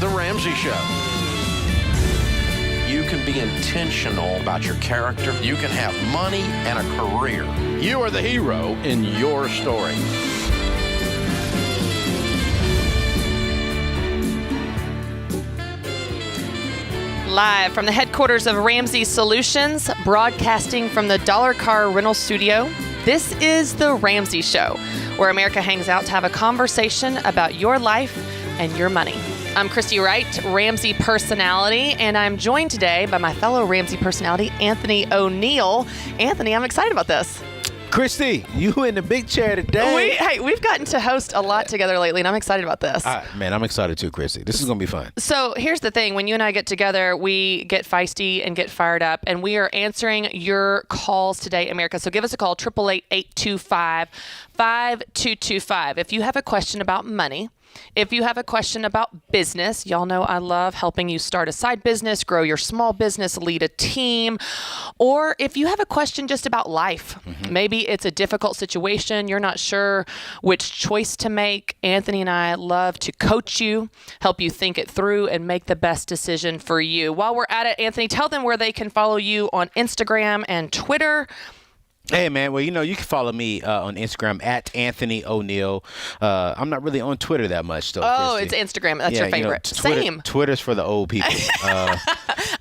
The Ramsey Show. You can be intentional about your character. You can have money and a career. You are the hero in your story. Live from the headquarters of Ramsey Solutions, broadcasting from the Dollar Car Rental Studio, this is The Ramsey Show, where America hangs out to have a conversation about your life and your money. I'm Christy Wright, Ramsey personality, and I'm joined today by my fellow Ramsey personality, Anthony O'Neill. Anthony, I'm excited about this. Christy, you in the big chair today. We've gotten to host a lot together lately, and I'm excited about this. Man, I'm excited too, Christy. This is going to be fun. So here's the thing. When you and I get together, we get feisty and get fired up, and we are answering your calls today, America. So give us a call, 888-825-5225. If you have a question about money, if you have a question about business, y'all know I love helping you start a side business, grow your small business, lead a team, or if you have a question just about life, maybe it's a difficult situation, you're not sure which choice to make. Anthony and I love to coach you, help you think it through, and make the best decision for you. While we're at it, Anthony, tell them where they can follow you on Instagram and Twitter. Hey, man. Well, you can follow me on Instagram at Anthony O'Neill. I'm not really on Twitter that much, though. Oh, Christy. it's Instagram. That's your favorite. Same. Twitter's for the old people.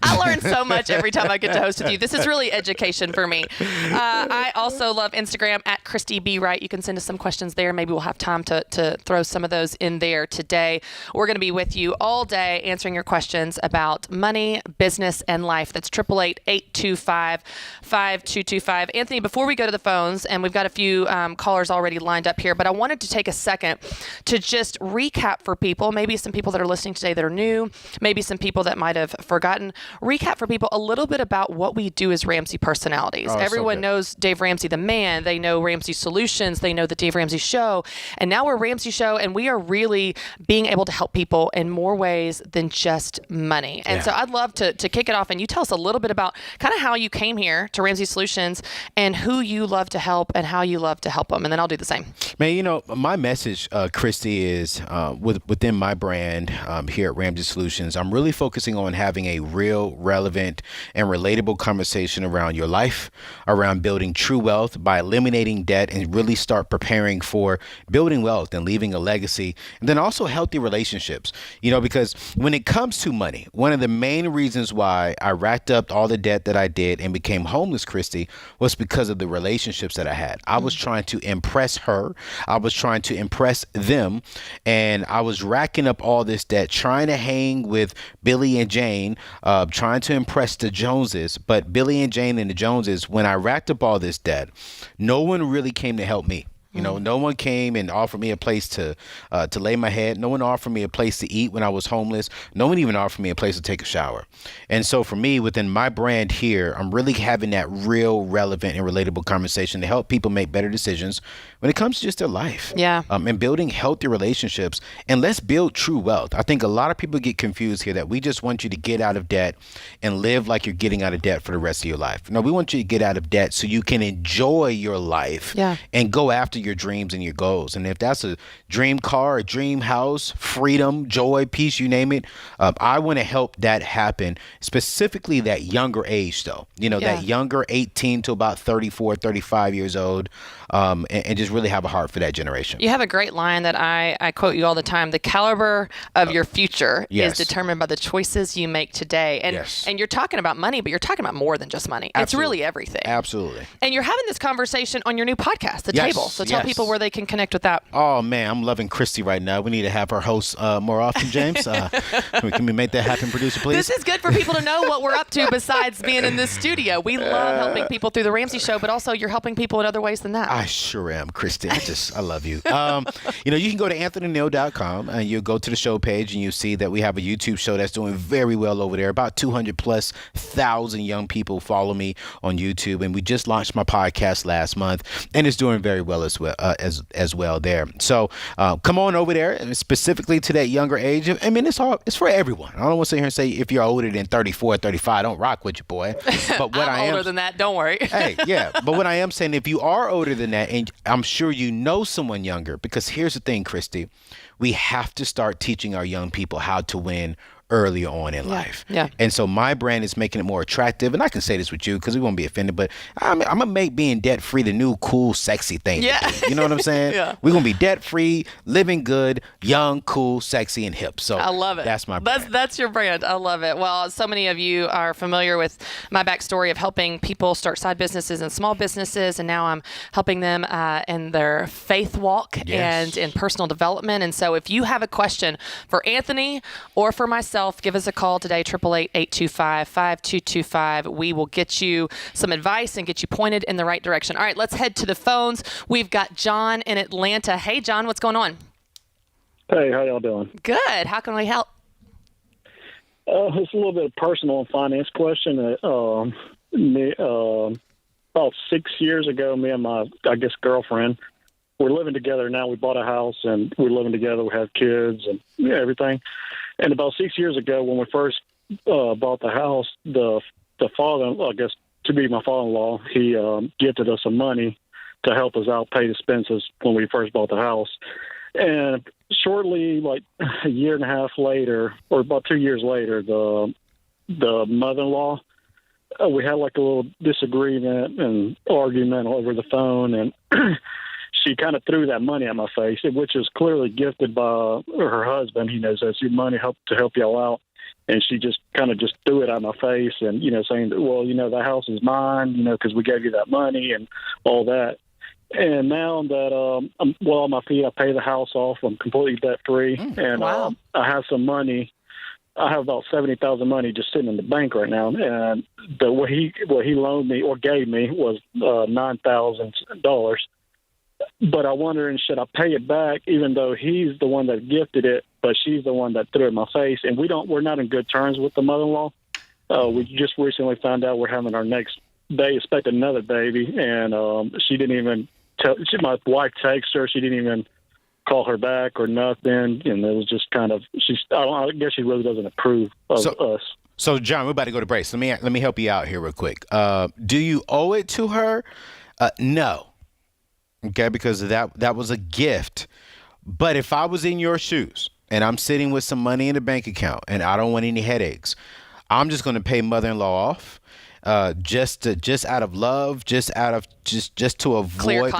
I learn so much every time I get to host with you. This is really education for me. I also love Instagram at Christy B. Wright. You can send us some questions there. Maybe we'll have time to throw some of those in there today. We're going to be with you all day answering your questions about money, business, and life. That's 888-825-5225. Anthony, before we go to the phones, and we've got a few callers already lined up here, but I wanted to take a second to just recap for people, maybe some people that are listening today that are new, maybe some people that might have forgotten, recap for people a little bit about what we do as Ramsey personalities. Everyone knows Dave Ramsey, the man. They know Ramsey Solutions. They know the Dave Ramsey Show. And now we're Ramsey Show, and we are really being able to help people in more ways than just money. And so I'd love to kick it off, and you tell us a little bit about kind of how you came here to Ramsey Solutions and who you love to help and how you love to help them. And then I'll do the same. Man, my message, Christy, is within my brand here at Ramsey Solutions, I'm really focusing on having a real, relevant, and relatable conversation around your life, around building true wealth by eliminating debt and really start preparing for building wealth and leaving a legacy, and then also healthy relationships. Because when it comes to money, one of the main reasons why I racked up all the debt that I did and became homeless, Christy, was because of the relationships that I had. I was trying to impress her. I was trying to impress them. And I was racking up all this debt, trying to hang with Billy and Jane, trying to impress the Joneses. But Billy and Jane and the Joneses, when I racked up all this debt, no one really came to help me. No one came and offered me a place to lay my head. No one offered me a place to eat when I was homeless. No one even offered me a place to take a shower. And so for me, within my brand here, I'm really having that real, relevant, and relatable conversation to help people make better decisions when it comes to just their life. Yeah. And building healthy relationships. And let's build true wealth. I think a lot of people get confused here that we just want you to get out of debt and live like you're getting out of debt for the rest of your life. No, we want you to get out of debt so you can enjoy your life and go after your dreams and your goals. And if that's a dream car, a dream house, freedom, joy, peace, you name it, I want to help that happen, specifically that younger age though, that younger 18 to about 34, 35 years old, and just really have a heart for that generation. You have a great line that I quote you all the time. The caliber of your future is determined by the choices you make today. And you're talking about money, but you're talking about more than just money. Absolutely. It's really everything. Absolutely. And you're having this conversation on your new podcast, The Table. So tell people where they can connect with that. Oh, man, I'm loving Christy right now. We need to have her host more often, James. Can we make that happen, producer, please? This is good for people to know what we're up to besides being in this studio. We love helping people through The Ramsey Show, but also you're helping people in other ways than that. I sure am, Christy. I love you. You can go to anthonyneill.com and you go to the show page and you see that we have a YouTube show that's doing very well over there. About 200,000+ young people follow me on YouTube, and we just launched my podcast last month, and it's doing very well as well as well there. So come on over there, and specifically to that younger age. I mean, it's for everyone. I don't want to sit here and say if you're older than 34, 35, don't rock with you, boy. But what I'm older than that. Don't worry. Hey, yeah. But what I am saying, if you are older than doing that, and I'm sure you know someone younger, because here's the thing, Christy, we have to start teaching our young people how to win earlier on in life. Yeah. And so my brand is making it more attractive. And I can say this with you because we won't be offended, but I'm going to make being debt free the new cool, sexy thing. Yeah. You know what I'm saying? Yeah. We're going to be debt free, living good, young, cool, sexy, and hip. So I love it. That's my brand. That's your brand. I love it. Well, so many of you are familiar with my backstory of helping people start side businesses and small businesses. And now I'm helping them in their faith walk and in personal development. And so if you have a question for Anthony or for myself, give us a call today, 888-825-5225. We will get you some advice and get you pointed in the right direction. All right, let's head to the phones. We've got John in Atlanta. Hey, John, what's going on? Hey, how y'all doing? Good. How can we help? It's a little bit of personal and finance question. About 6 years ago, me and my, girlfriend, we're living together now. We bought a house and we're living together. We have kids and everything. And about 6 years ago, when we first bought the house, the father, to be my father-in-law, he gifted us some money to help us out pay expenses when we first bought the house. And shortly, like a year and a half later, or about 2 years later, the mother-in-law, we had like a little disagreement and argument over the phone, and she kind of threw that money at my face, which is clearly gifted by her husband. He knows that's your money to help y'all out. And she just kind of just threw it at my face and, saying that, well, the house is mine, because we gave you that money and all that. And now that I'm well on my feet, I pay the house off. I'm completely debt-free. And wow. I have some money. I have about $70,000 money just sitting in the bank right now. And what he loaned me or gave me was $9,000. But I'm wondering, should I pay it back, even though he's the one that gifted it, but she's the one that threw it in my face? And we're not in good terms with the mother-in-law. We just recently found out we're having our next day, expect another baby, and she didn't even tell. My wife texted her. She didn't even call her back or nothing. And it was just kind of I guess she really doesn't approve of us. So John, we're about to go to break. So let me help you out here real quick. Do you owe it to her? No. Okay, because that was a gift. But if I was in your shoes and I'm sitting with some money in the bank account and I don't want any headaches, I'm just going to pay mother-in-law off, just out of love, just to avoid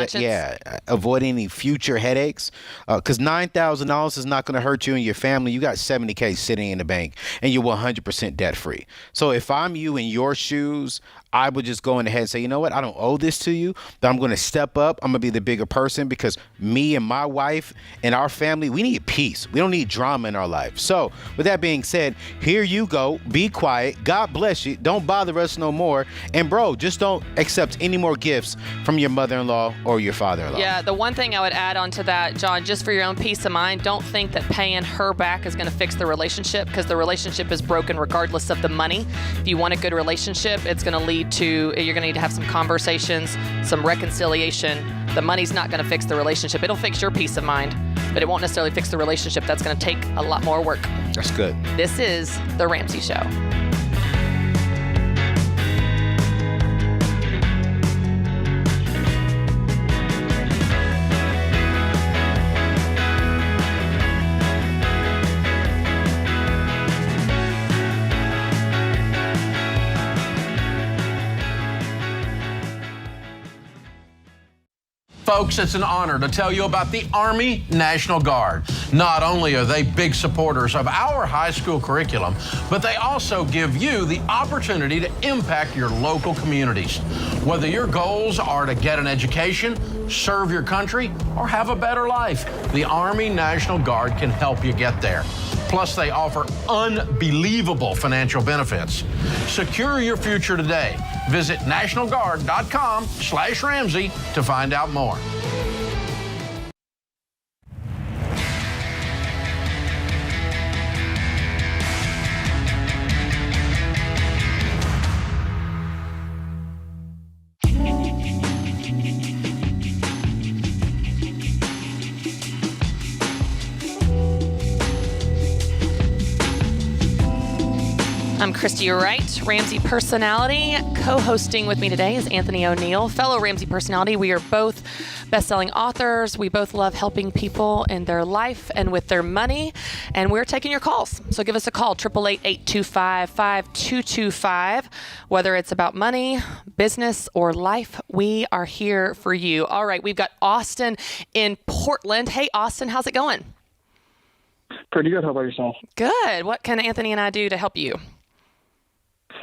avoid any future headaches. Because $9,000 is not going to hurt you and your family. You got $70K sitting in the bank and you're 100% debt free. So if I'm you in your shoes, I would just go in ahead and say, you know what? I don't owe this to you, but I'm going to step up. I'm going to be the bigger person, because me and my wife and our family, we need peace. We don't need drama in our life. So with that being said, here you go. Be quiet. God bless you. Don't bother us no more. And bro, just don't accept any more gifts from your mother-in-law or your father-in-law. Yeah, the one thing I would add on to that, John, just for your own peace of mind, don't think that paying her back is going to fix the relationship, because the relationship is broken regardless of the money. If you want a good relationship, it's going to lead to, you're going to need to have some conversations, some reconciliation. The money's not going to fix the relationship. It'll fix your peace of mind, but it won't necessarily fix the relationship. That's going to take a lot more work. That's good. This is The Ramsey Show. Folks, it's an honor to tell you about the Army National Guard. Not only are they big supporters of our high school curriculum, but they also give you the opportunity to impact your local communities. Whether your goals are to get an education, serve your country, or have a better life, the Army National Guard can help you get there. Plus, they offer unbelievable financial benefits. Secure your future today. Visit nationalguard.com/Ramsey to find out more. I'm Christy Wright, Ramsey personality. Co-hosting with me today is Anthony O'Neill, fellow Ramsey personality. We are both best-selling authors. We both love helping people in their life and with their money, and we're taking your calls. So give us a call, 888-825-5225. Whether it's about money, business, or life, we are here for you. All right, we've got Austin in Portland. Hey, Austin, how's it going? Pretty good. How about yourself? Good. What can Anthony and I do to help you?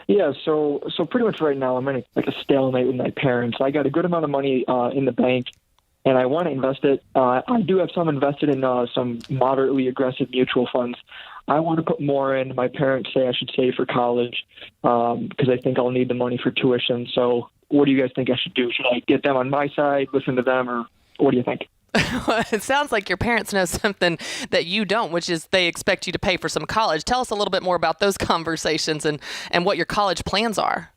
Yeah, so pretty much right now I'm in a stalemate with my parents. I got a good amount of money in the bank, and I want to invest it. I do have some invested in some moderately aggressive mutual funds. I want to put more in. My parents say I should save for college because I think I'll need the money for tuition. So what do you guys think I should do? Should I get them on my side, listen to them, or what do you think? It sounds like your parents know something that you don't, which is they expect you to pay for some college. Tell us a little bit more about those conversations and what your college plans are.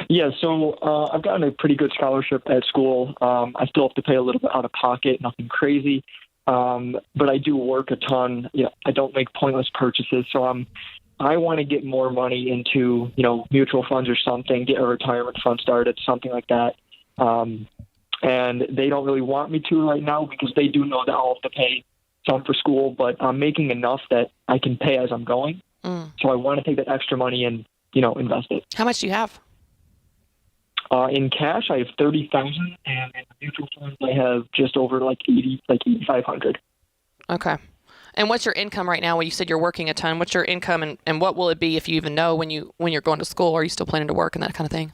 Yeah, so I've gotten a pretty good scholarship at school. I still have to pay a little bit out of pocket, nothing crazy. But I do work a ton. I don't make pointless purchases. So I want to get more money into, mutual funds or something, get a retirement fund started, something like that. And they don't really want me to right now because they do know that I'll have to pay some for school, but I'm making enough that I can pay as I'm going. So I want to take that extra money and, invest it. How much do you have? In cash, I have $30,000, and in mutual funds, I have just over $8,500. Okay. And what's your income right now? When you said you're working a ton, what's your income, and what will it be if you even know when you're going to school? Are you still planning to work and that kind of thing?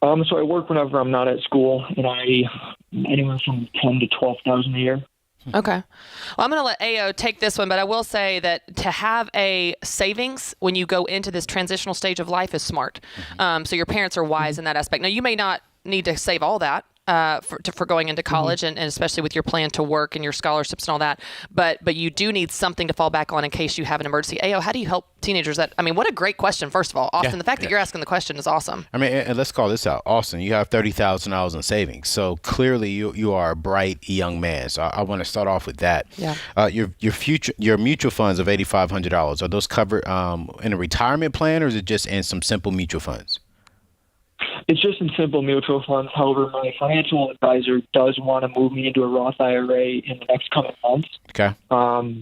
So I work whenever I'm not at school, and anywhere from $10,000 to $12,000 a year. Okay. Well, I'm going to let AO take this one, but I will say that to have a savings when you go into this transitional stage of life is smart. So your parents are wise in that aspect. Now, you may not need to save all that for going into college, and especially with your plan to work and your scholarships and all that. But you do need something to fall back on in case you have an emergency. AO, how do you help teenagers? What a great question, first of all. Austin, the fact that you're asking the question is awesome. And let's call this out. Austin, you have $30,000 in savings. So clearly you are a bright young man. So I want to start off with that. Yeah. Your mutual funds of $8,500, are those covered in a retirement plan, or is it just in some simple mutual funds? It's just in simple mutual funds. However, my financial advisor does want to move me into a Roth IRA in the next coming months. Okay.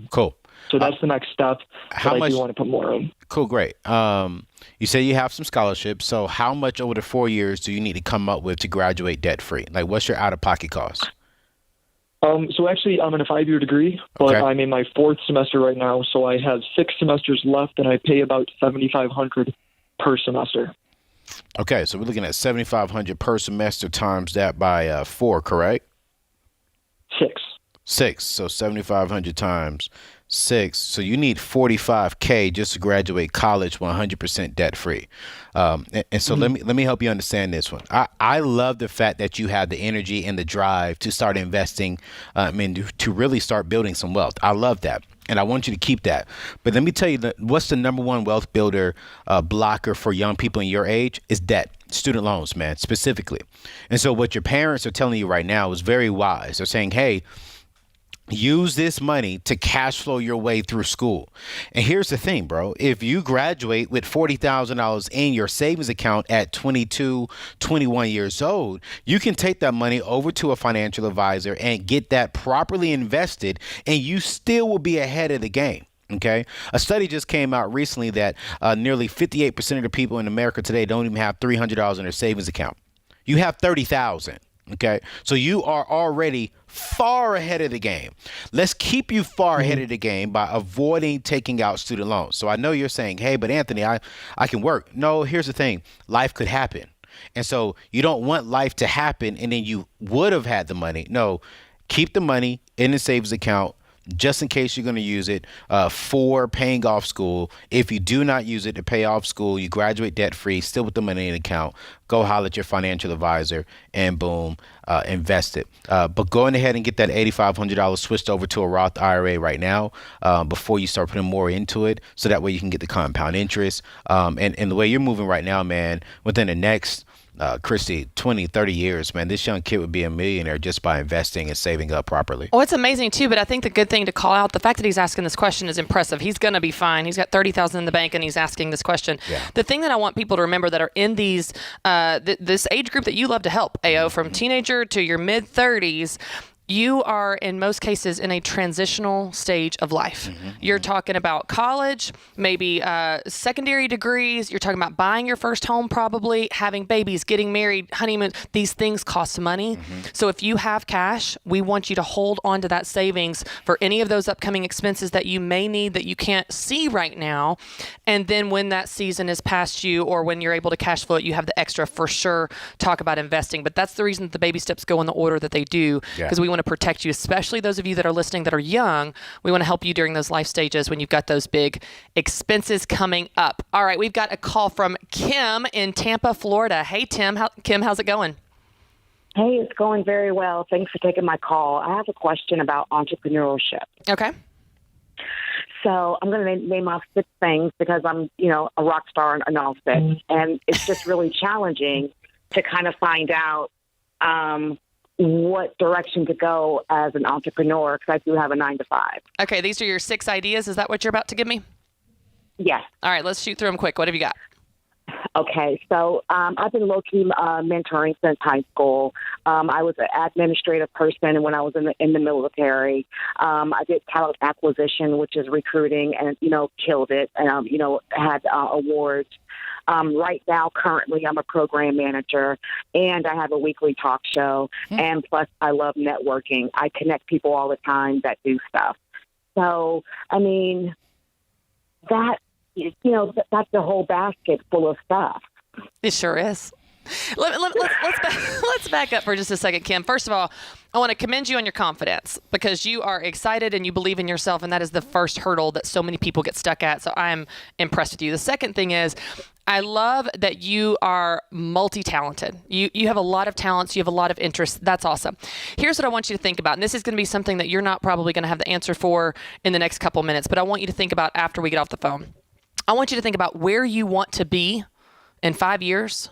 Cool. So that's the next step. How but much? I do want to put more in. Cool, great. You say you have some scholarships. So how much over the 4 years do you need to come up with to graduate debt-free? Like, what's your out-of-pocket cost? So actually, I'm in a 5-year degree, but Okay. I'm in my 4th semester right now. So I have 6 semesters left, and I pay about $7,500 per semester. Okay, so we're looking at $7,500 per semester times that by 4, correct? 6. 6. So 7,500 times 6. So you need $45K just to graduate college 100% debt free. And so let me help you understand this one. I love the fact that you have the energy and the drive to start investing to really start building some wealth. I love that. And I want you to keep that. But let me tell you, what's the number one wealth builder blocker for young people in your age is debt. Student loans, man, specifically. And so what your parents are telling you right now is very wise. They're saying, hey, use this money to cash flow your way through school. And here's the thing, bro. If you graduate with $40,000 in your savings account at 22, 21 years old, you can take that money over to a financial advisor and get that properly invested, and you still will be ahead of the game. Okay. A study just came out recently that nearly 58% of the people in America today don't even have $300 in their savings account. You have 30,000. Okay, so you are already far ahead of the game. Let's keep you far ahead of the game by avoiding taking out student loans. So I know you're saying, hey, but Anthony, I can work. No, here's the thing. Life could happen. And so you don't want life to happen and then you would have had the money. No, keep the money in the savings account just in case you're going to use it for paying off school. If you do not use it to pay off school, you graduate debt-free, still with the money in the account, go holler at your financial advisor and boom, invest it. But go ahead and get that $8,500 switched over to a Roth IRA right now before you start putting more into it, so that way you can get the compound interest. And the way you're moving right now, man, within the next Christy, 20, 30 years, man, this young kid would be a millionaire just by investing and saving up properly. Well, it's amazing too, but I think the good thing to call out, the fact that he's asking this question is impressive. He's going to be fine. He's got $30,000 in the bank and he's asking this question. Yeah. The thing that I want people to remember that are in these, this age group that you love to help, AO, from teenager to your mid 30s, you are, in most cases, in a transitional stage of life. You're talking about college, maybe secondary degrees. You're talking about buying your first home, probably, having babies, getting married, honeymoon. These things cost money. So if you have cash, we want you to hold on to that savings for any of those upcoming expenses that you may need that you can't see right now. And then when that season is past you or when you're able to cash flow it, you have the extra for sure. Talk about investing. But that's the reason that the baby steps go in the order that they do, because we want to protect you, especially those of you that are listening that are young. We want to help you during those life stages when you've got those big expenses coming up. All right, we've got a call from Kim in Tampa, Florida. Hey, Kim, how's it going? Hey, it's going very well. Thanks for taking my call. I have a question about entrepreneurship. Okay. So I'm going to name off 6 things because I'm, a rock star in all 6. And it's just really challenging to kind of find out what direction to go as an entrepreneur, because I do have a 9-to-5. Okay, these are your 6 ideas. Is that what you're about to give me? Yes. All right, let's shoot through them quick. What have you got? Okay, so I've been low-key mentoring since high school. I was an administrative person when I was in the military. I did talent acquisition, which is recruiting, and killed it. And had awards. Right now, currently, I'm a program manager, and I have a weekly talk show. And plus, I love networking. I connect people all the time that do stuff. So, I mean, that's the whole basket full of stuff. It sure is. Let's back up for just a second, Kim. First of all, I want to commend you on your confidence because you are excited and you believe in yourself, and that is the first hurdle that so many people get stuck at. So I'm impressed with you. The second thing is, I love that you are multi-talented. You have a lot of talents. You have a lot of interests. That's awesome. Here's what I want you to think about, and this is going to be something that you're not probably going to have the answer for in the next couple minutes, but I want you to think about after we get off the phone. I want you to think about where you want to be in 5 years,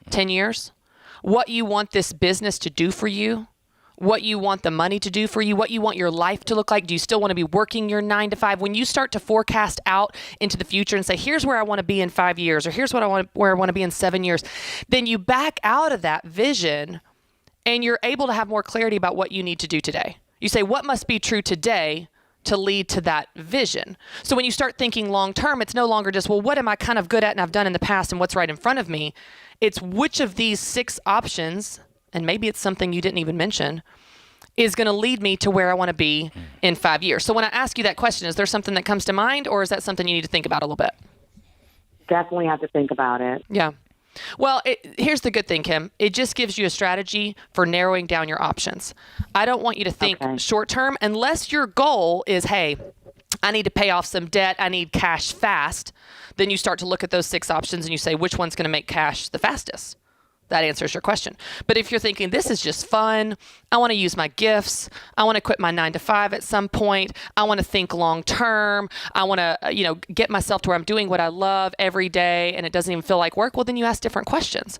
10 years, what you want this business to do for you, what you want the money to do for you, what you want your life to look like. Do you still want to be working your 9-to-5? When you start to forecast out into the future and say, here's where I want to be in 5 years, or here's where I want to be in 7 years, then you back out of that vision and you're able to have more clarity about what you need to do today. You say, what must be true today to lead to that vision? So when you start thinking long term, it's no longer just, well, what am I kind of good at and I've done in the past and what's right in front of me? It's which of these 6 options, and maybe it's something you didn't even mention, is going to lead me to where I want to be in 5 years. So when I ask you that question, is there something that comes to mind, or is that something you need to think about a little bit? Definitely have to think about it. Yeah. Well, here's the good thing, Kim. It just gives you a strategy for narrowing down your options. I don't want you to think short term unless your goal is, hey, I need to pay off some debt. I need cash fast. Then you start to look at those 6 options and you say, which one's going to make cash the fastest? That answers your question. But if you're thinking, this is just fun, I want to use my gifts, I want to quit my 9-to-5 at some point, I want to think long term, I want to, get myself to where I'm doing what I love every day and it doesn't even feel like work, well, then you ask different questions.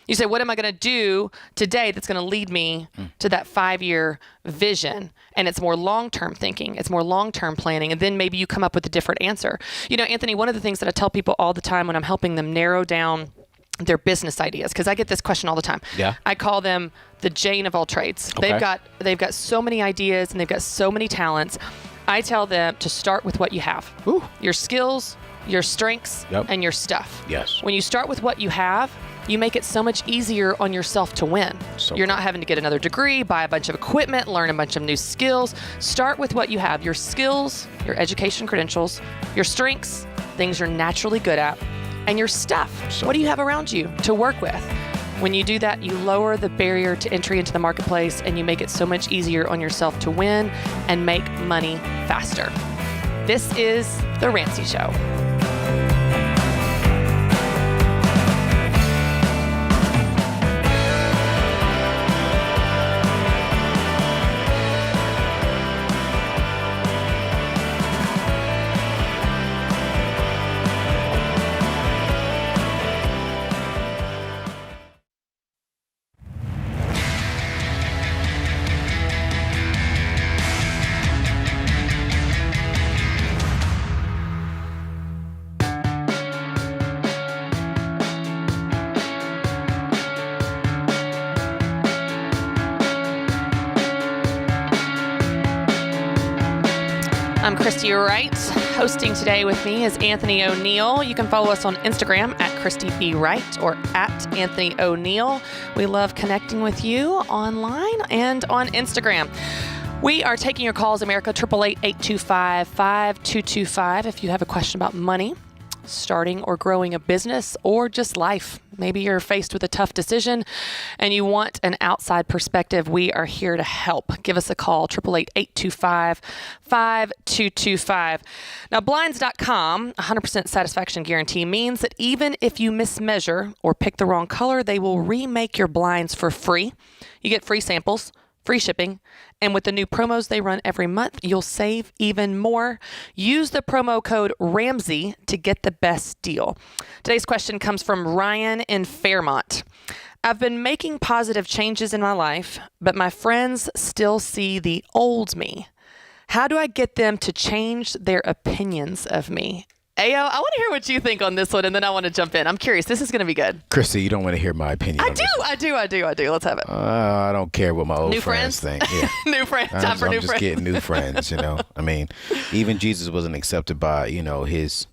You say, what am I going to do today that's going to lead me to that 5-year vision? And it's more long-term thinking. It's more long-term planning. And then maybe you come up with a different answer. Anthony, one of the things that I tell people all the time when I'm helping them narrow down their business ideas, because I get this question all the time. Yeah. I call them the Jane of all trades. Okay. They've got so many ideas and they've got so many talents. I tell them to start with what you have. Ooh. Your skills, your strengths, Yep. and your stuff. Yes. When you start with what you have, you make it so much easier on yourself to win. So You're not having to get another degree, buy a bunch of equipment, learn a bunch of new skills. Start with what you have, your skills, your education credentials, your strengths, things you're naturally good at, and your stuff. So what do you have around you to work with? When you do that, you lower the barrier to entry into the marketplace and you make it so much easier on yourself to win and make money faster. This is The Ramsey Show. I'm Christy Wright. Hosting today with me is Anthony O'Neill. You can follow us on Instagram at Christy B. Wright or at Anthony O'Neill. We love connecting with you online and on Instagram. We are taking your calls, America, 888-825-5225. If you have a question about money, starting or growing a business, or just life. Maybe you're faced with a tough decision and you want an outside perspective. We are here to help. Give us a call, 888-825-5225. Now, Blinds.com, 100% satisfaction guarantee means that even if you mismeasure or pick the wrong color, they will remake your blinds for free. You get free samples, free shipping, and with the new promos they run every month, you'll save even more. Use the promo code Ramsey to get the best deal. Today's question comes from Ryan in Fairmont. I've been making positive changes in my life, but my friends still see the old me. How do I get them to change their opinions of me? Ayo, I want to hear what you think on this one, and then I want to jump in. I'm curious. This is going to be good. Christy, you don't want to hear my opinion. I do. Let's have it. I don't care what my old New friends think. Yeah. New friends. I'm just getting new friends, I mean, even Jesus wasn't accepted by, his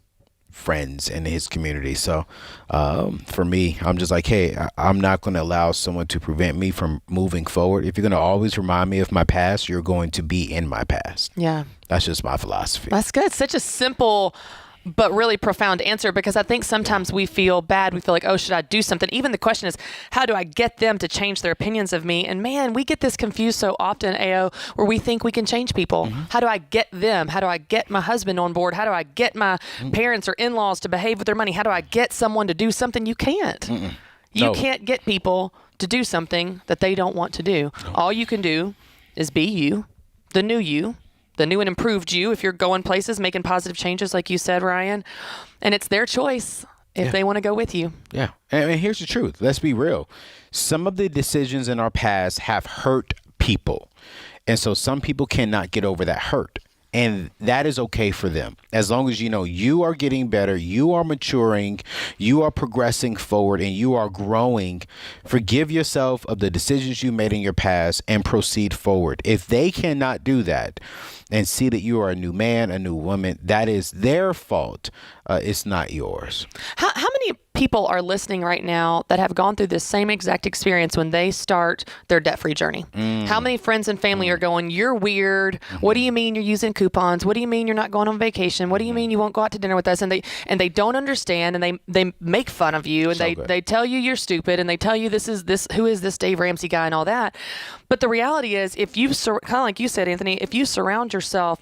friends and his community. So for me, I'm just like, hey, I'm not going to allow someone to prevent me from moving forward. If you're going to always remind me of my past, you're going to be in my past. Yeah. That's just my philosophy. That's good. Such a simple but really profound answer, because I think sometimes we feel bad. We feel like, oh, should I do something? Even the question is, how do I get them to change their opinions of me? And man, we get this confused so often, AO, where we think we can change people. Mm-hmm. How do I get them? How do I get my husband on board? How do I get my parents or in-laws to behave with their money? How do I get someone to do something? You can't. You can't get people to do something that they don't want to do. No. All you can do is be you, the new and improved you, if you're going places, making positive changes, like you said, Ryan. And it's their choice if they want to go with you. Yeah. And here's the truth. Let's be real. Some of the decisions in our past have hurt people. And so some people cannot get over that hurt. And that is okay for them. As long as you are getting better, you are maturing, you are progressing forward, and you are growing. Forgive yourself of the decisions you made in your past and proceed forward. If they cannot do that and see that you are a new man, a new woman, that is their fault. It's not yours. How many people are listening right now that have gone through this same exact experience when they start their debt-free journey? How many friends and family are going, you're weird. What do you mean you're using coupons? What do you mean you're not going on vacation? What do you mean you won't go out to dinner with us? And they don't understand, and they make fun of you, and they tell you you're stupid, and they tell you who is this Dave Ramsey guy and all that. But the reality is, if you kind of like you said, Anthony, if you surround yourself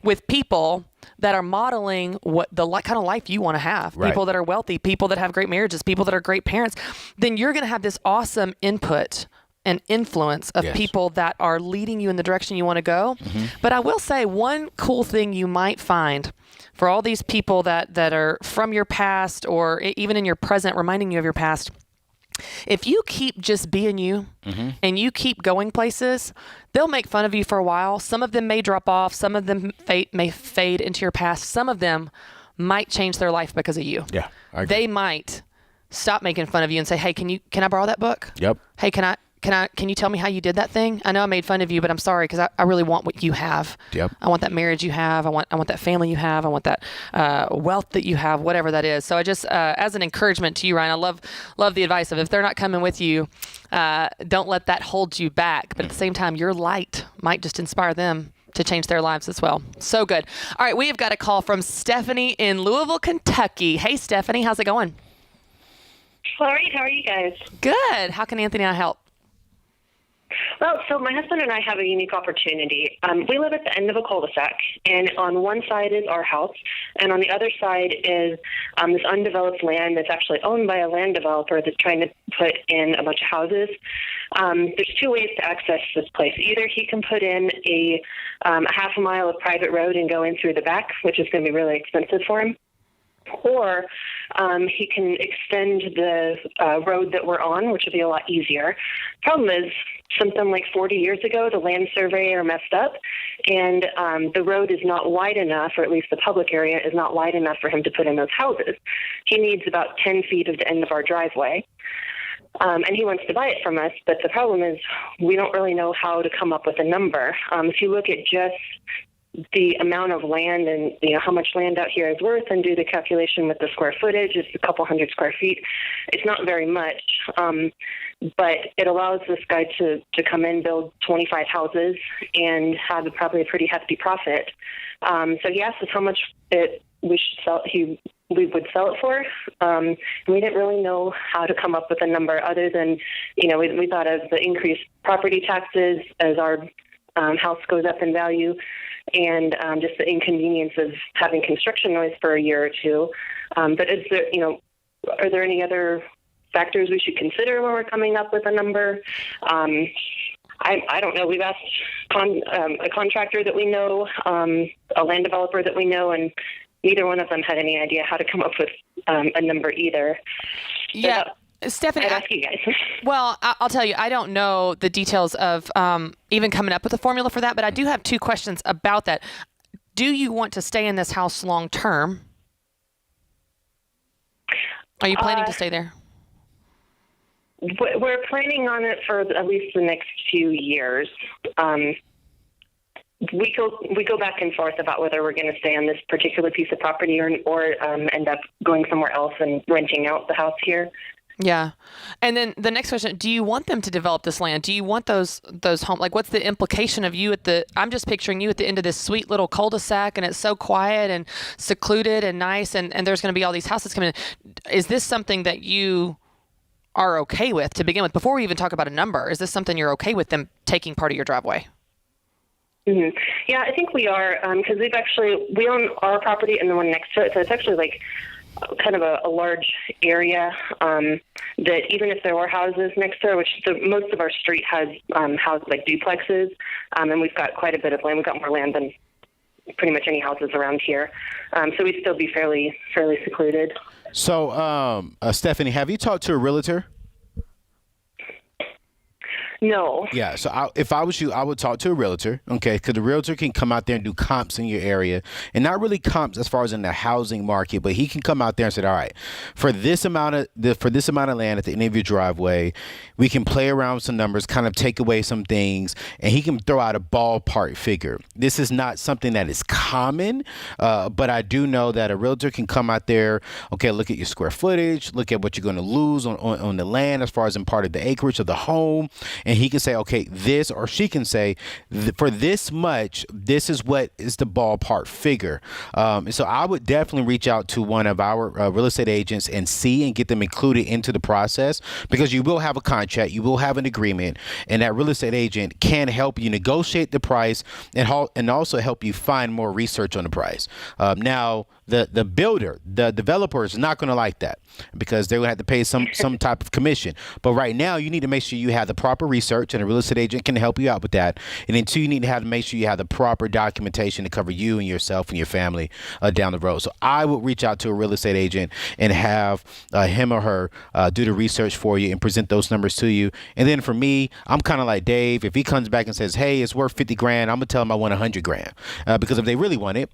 with people that are modeling what the kind of life you want to have, people that are wealthy, people that have great marriages, people that are great parents, then you're going to have this awesome input and influence of people that are leading you in the direction you want to go. But I will say, one cool thing you might find for all these people that are from your past, or even in your present, reminding you of your past, if you keep just being you and you keep going places, they'll make fun of you for a while. Some of them may drop off. Some of them may fade into your past. Some of them might change their life because of you. Yeah, I agree. They might stop making fun of you and say, hey, can I borrow that book? Yep. Hey, can you tell me how you did that thing? I know I made fun of you, but I'm sorry, because I really want what you have. Yep. I want that marriage you have. I want that family you have. I want that wealth that you have, whatever that is. So I just, as an encouragement to you, Ryan, I love the advice of, if they're not coming with you, don't let that hold you back. But at the same time, your light might just inspire them to change their lives as well. So good. All right, we have got a call from Stephanie in Louisville, Kentucky. Hey, Stephanie, how's it going? All right, how are you guys? Good. How can Anthony and I help? Well, so my husband and I have a unique opportunity. We live at the end of a cul-de-sac, and on one side is our house, and on the other side is this undeveloped land that's actually owned by a land developer that's trying to put in a bunch of houses. There's two ways to access this place. Either he can put in a half a mile of private road and go in through the back, which is going to be really expensive for him, or he can extend the road that we're on, which would be a lot easier. Problem is, something like 40 years ago, the land surveyor messed up, and the road is not wide enough, or at least the public area is not wide enough for him to put in those houses. He needs about 10 feet of the end of our driveway. And he wants to buy it from us, but the problem is we don't really know how to come up with a number. If you look at just the amount of land and how much land out here is worth and do the calculation with the square footage. It's a couple hundred square feet. It's not very much, but it allows this guy to come in, build 25 houses, and have probably a pretty hefty profit. So he asked us how much we would sell it for. And we didn't really know how to come up with a number other than, we thought of the increased property taxes as our house goes up in value, and just the inconvenience of having construction noise for a year or two. But is there, are there any other factors we should consider when we're coming up with a number? I don't know. We've asked a contractor that we know, a land developer that we know, and neither one of them had any idea how to come up with a number either. Yeah. Stephanie, I'd ask you guys. Well, I'll tell you, I don't know the details of even coming up with a formula for that, but I do have two questions about that. Do you want to stay in this house long term? Are you planning to stay there? We're planning on it for at least the next few years. We go back and forth about whether we're going to stay on this particular piece of property or end up going somewhere else and renting out the house here. Yeah. And then the next question, do you want them to develop this land? Do you want those homes? Like, what's the implication of you I'm just picturing you at the end of this sweet little cul-de-sac, and it's so quiet and secluded and nice, and there's going to be all these houses coming in. Is this something that you are okay with to begin with? Before we even talk about a number, is this something you're okay with them taking part of your driveway? Mm-hmm. Yeah, I think we are, because we own our property and the one next to it, so it's actually like kind of a large area that even if there were houses next door, which most of our street has houses like duplexes, and we've got quite a bit of land. We've got more land than pretty much any houses around here, so we'd still be fairly secluded. So, Stephanie, have you talked to a realtor? No. Yeah, so if I was you, I would talk to a realtor, okay? Because the realtor can come out there and do comps in your area, and not really comps as far as in the housing market, but he can come out there and say, all right, for this amount of land at the end of your driveway, we can play around with some numbers, kind of take away some things, and he can throw out a ballpark figure. This is not something that is common, but I do know that a realtor can come out there, okay, look at your square footage, look at what you're going to lose on the land as far as in part of the acreage of the home. And he can say, okay, this, or she can say, for this much, this is what is the ballpark figure. So I would definitely reach out to one of our real estate agents and see and get them included into the process, because you will have a contract, you will have an agreement, and that real estate agent can help you negotiate the price and also help you find more research on the price. Now, the builder, the developer is not going to like that, because they're going to have to pay some type of commission. But right now, you need to make sure you have the proper research, and a real estate agent can help you out with that. And then two, you need to make sure you have the proper documentation to cover you and yourself and your family down the road. So I would reach out to a real estate agent and have him or her do the research for you and present those numbers to you. And then for me, I'm kind of like Dave. If he comes back and says, hey, it's worth 50 grand, I'm going to tell him I want 100 grand. Because if they really want it,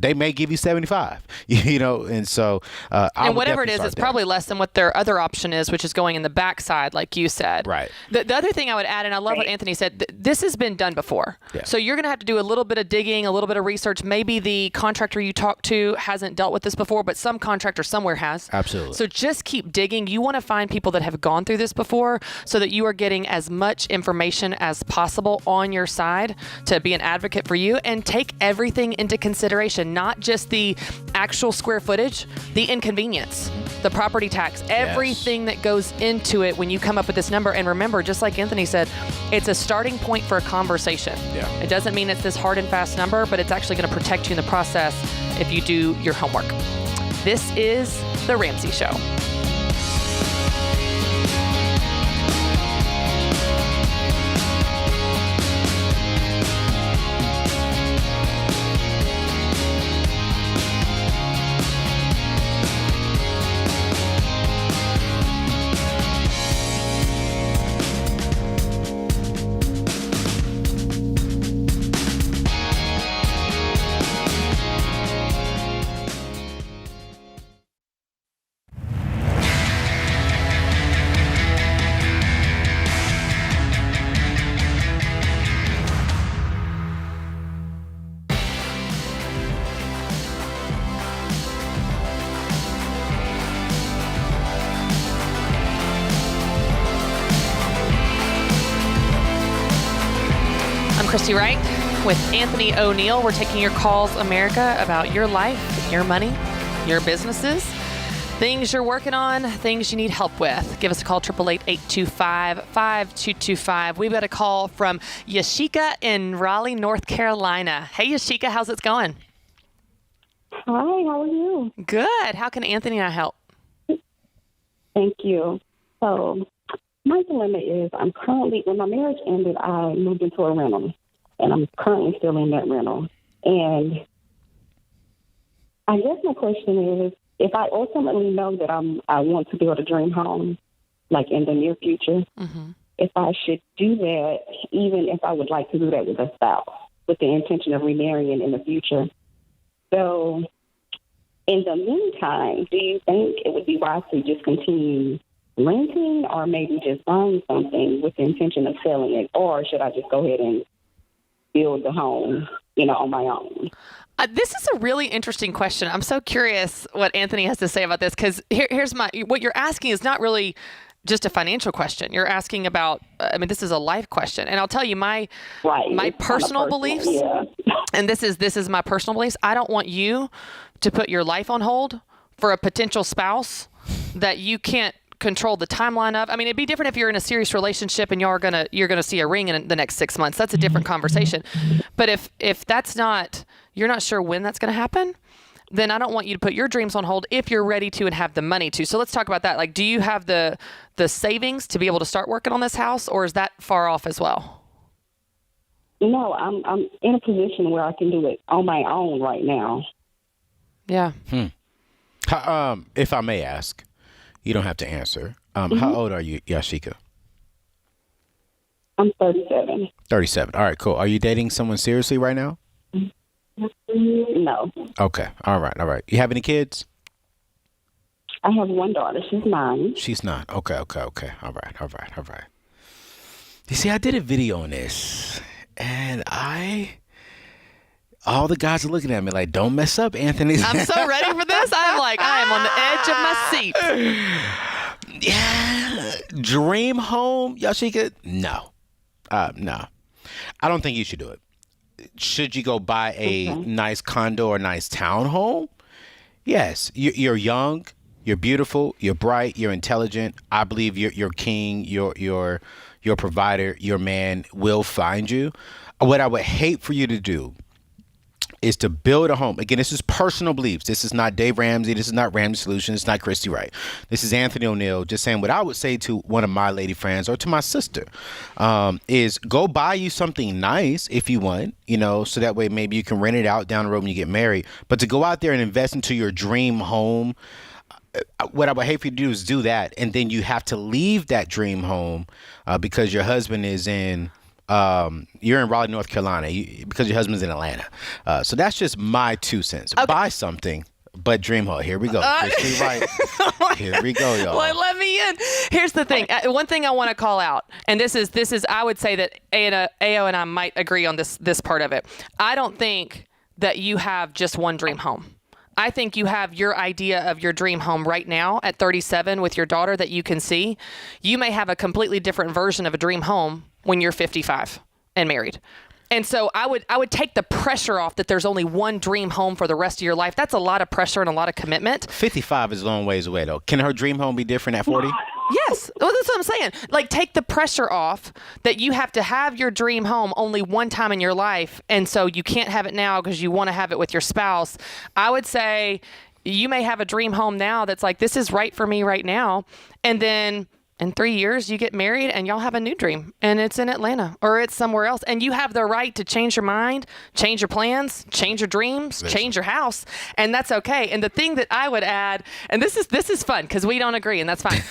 they may give you 75, and so and whatever it is, it's probably less than what their other option is, which is going in the backside, like you said. Right. The other thing I would add, and I love what Anthony said, this has been done before. Yeah. So you're going to have to do a little bit of digging, a little bit of research. Maybe the contractor you talk to hasn't dealt with this before, but some contractor somewhere has. Absolutely. So just keep digging. You want to find people that have gone through this before, so that you are getting as much information as possible on your side to be an advocate for you, and take everything into consideration, not just the actual square footage, the inconvenience, the property tax, everything that goes into it when you come up with this number. And remember, just like Anthony said, it's a starting point for a conversation. Yeah. It doesn't mean it's this hard and fast number, but it's actually going to protect you in the process if you do your homework. This is The Ramsey Show. Christy Wright with Anthony O'Neill. We're taking your calls, America, about your life, your money, your businesses, things you're working on, things you need help with. Give us a call, 888-825-5225. We've got a call from Yashika in Raleigh, North Carolina. Hey, Yashika, how's it going? Hi, how are you? Good. How can Anthony and I help? Thank you. So, my dilemma is when my marriage ended, I moved into a rental, and I'm currently still in that rental. And I guess my question is, if I ultimately know that I want to build a dream home, like in the near future, if I should do that, even if I would like to do that with a spouse, with the intention of remarrying in the future. So, in the meantime, do you think it would be wise to just continue renting or maybe just buying something with the intention of selling it? Or should I just go ahead and build the home, on my own? This is a really interesting question. I'm so curious what Anthony has to say about this, because here's what you're asking is not really just a financial question. You're asking about, this is a life question. And I'll tell you my personal beliefs, and this is my personal beliefs. I don't want you to put your life on hold for a potential spouse that you can't control the timeline of. It'd be different if you're in a serious relationship and you're gonna see a ring in the next 6 months. That's a different conversation. But if that's not, you're not sure when that's gonna happen, then I don't want you to put your dreams on hold if you're ready to and have the money to. So let's talk about that. Like, do you have the savings to be able to start working on this house, or is that far off as well? No, I'm in a position where I can do it on my own right now. Yeah. If I may ask, you don't have to answer. How old are you, Yashika? I'm 37. 37. All right, cool. Are you dating someone seriously right now? No. Okay. All right. You have any kids? I have one daughter. She's 9. She's 9. Okay. All right. You see, I did a video on this, and all the guys are looking at me like, don't mess up, Anthony. I'm so ready for this. I am on the edge of my seat. Yeah. Dream home, Yashika? No. No. I don't think you should do it. Should you go buy a nice condo or nice townhome? Yes. You're young, you're beautiful, you're bright, you're intelligent. I believe your king, your provider, your man will find you. What I would hate for you to do is to build a home. Again, this is personal beliefs. This is not Dave Ramsey. This is not Ramsey Solutions. It's not Christy Wright. This is Anthony O'Neill just saying what I would say to one of my lady friends or to my sister is go buy you something nice if you want, so that way maybe you can rent it out down the road when you get married. But to go out there and invest into your dream home, what I would hate for you to do is do that. And then you have to leave that dream home because your husband is you're in Raleigh, North Carolina, because your husband's in Atlanta. So that's just my 2 cents. Okay. Buy something, but dream home. Here we go. Christy Wright. Here we go, y'all. Well, let me in. Here's the thing. One thing I want to call out, and this is I would say that AO and I might agree on this part of it. I don't think that you have just one dream home. I think you have your idea of your dream home right now at 37 with your daughter that you can see. You may have a completely different version of a dream home when you're 55 and married. And so I would take the pressure off that there's only one dream home for the rest of your life. That's a lot of pressure and a lot of commitment. 55 is a long ways away, though. Can her dream home be different at 40? Yes. Well, that's what I'm saying. Like, take the pressure off that you have to have your dream home only one time in your life. And so you can't have it now because you want to have it with your spouse. I would say you may have a dream home now that's like, this is right for me right now. And then in 3 years, you get married and y'all have a new dream, and it's in Atlanta or it's somewhere else. And you have the right to change your mind, change your plans, change your dreams, change your house. And that's okay. And the thing that I would add, and this is fun because we don't agree, and that's fine.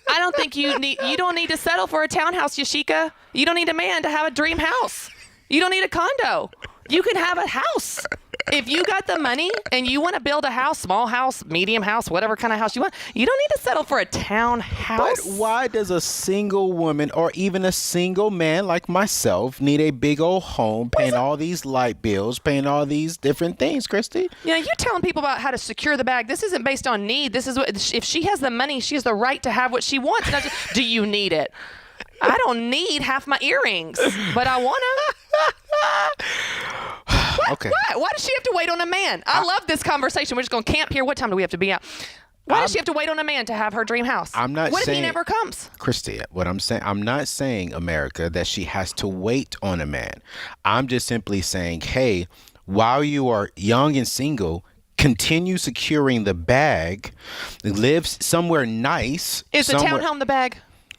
I don't think you don't need to settle for a townhouse, Yashika. You don't need a man to have a dream house. You don't need a condo. You can have a house. If you got the money and you want to build a house, small house, medium house, whatever kind of house you want, you don't need to settle for a townhouse. But why does a single woman or even a single man like myself need a big old home, paying all these light bills, paying all these different things, Christy? You're telling people about how to secure the bag. This isn't based on need. This is what, if she has the money, she has the right to have what she wants. Not just, do you need it? I don't need half my earrings, but I want them. Okay. Why does she have to wait on a man? I love this conversation. We're just going to camp here. What time do we have to be out? Why does she have to wait on a man to have her dream house? I'm not What saying, if he never comes? Christy, what I'm saying, I'm not saying, America, that she has to wait on a man. I'm just simply saying, hey, while you are young and single, continue securing the bag, live somewhere nice. Is the townhome the bag?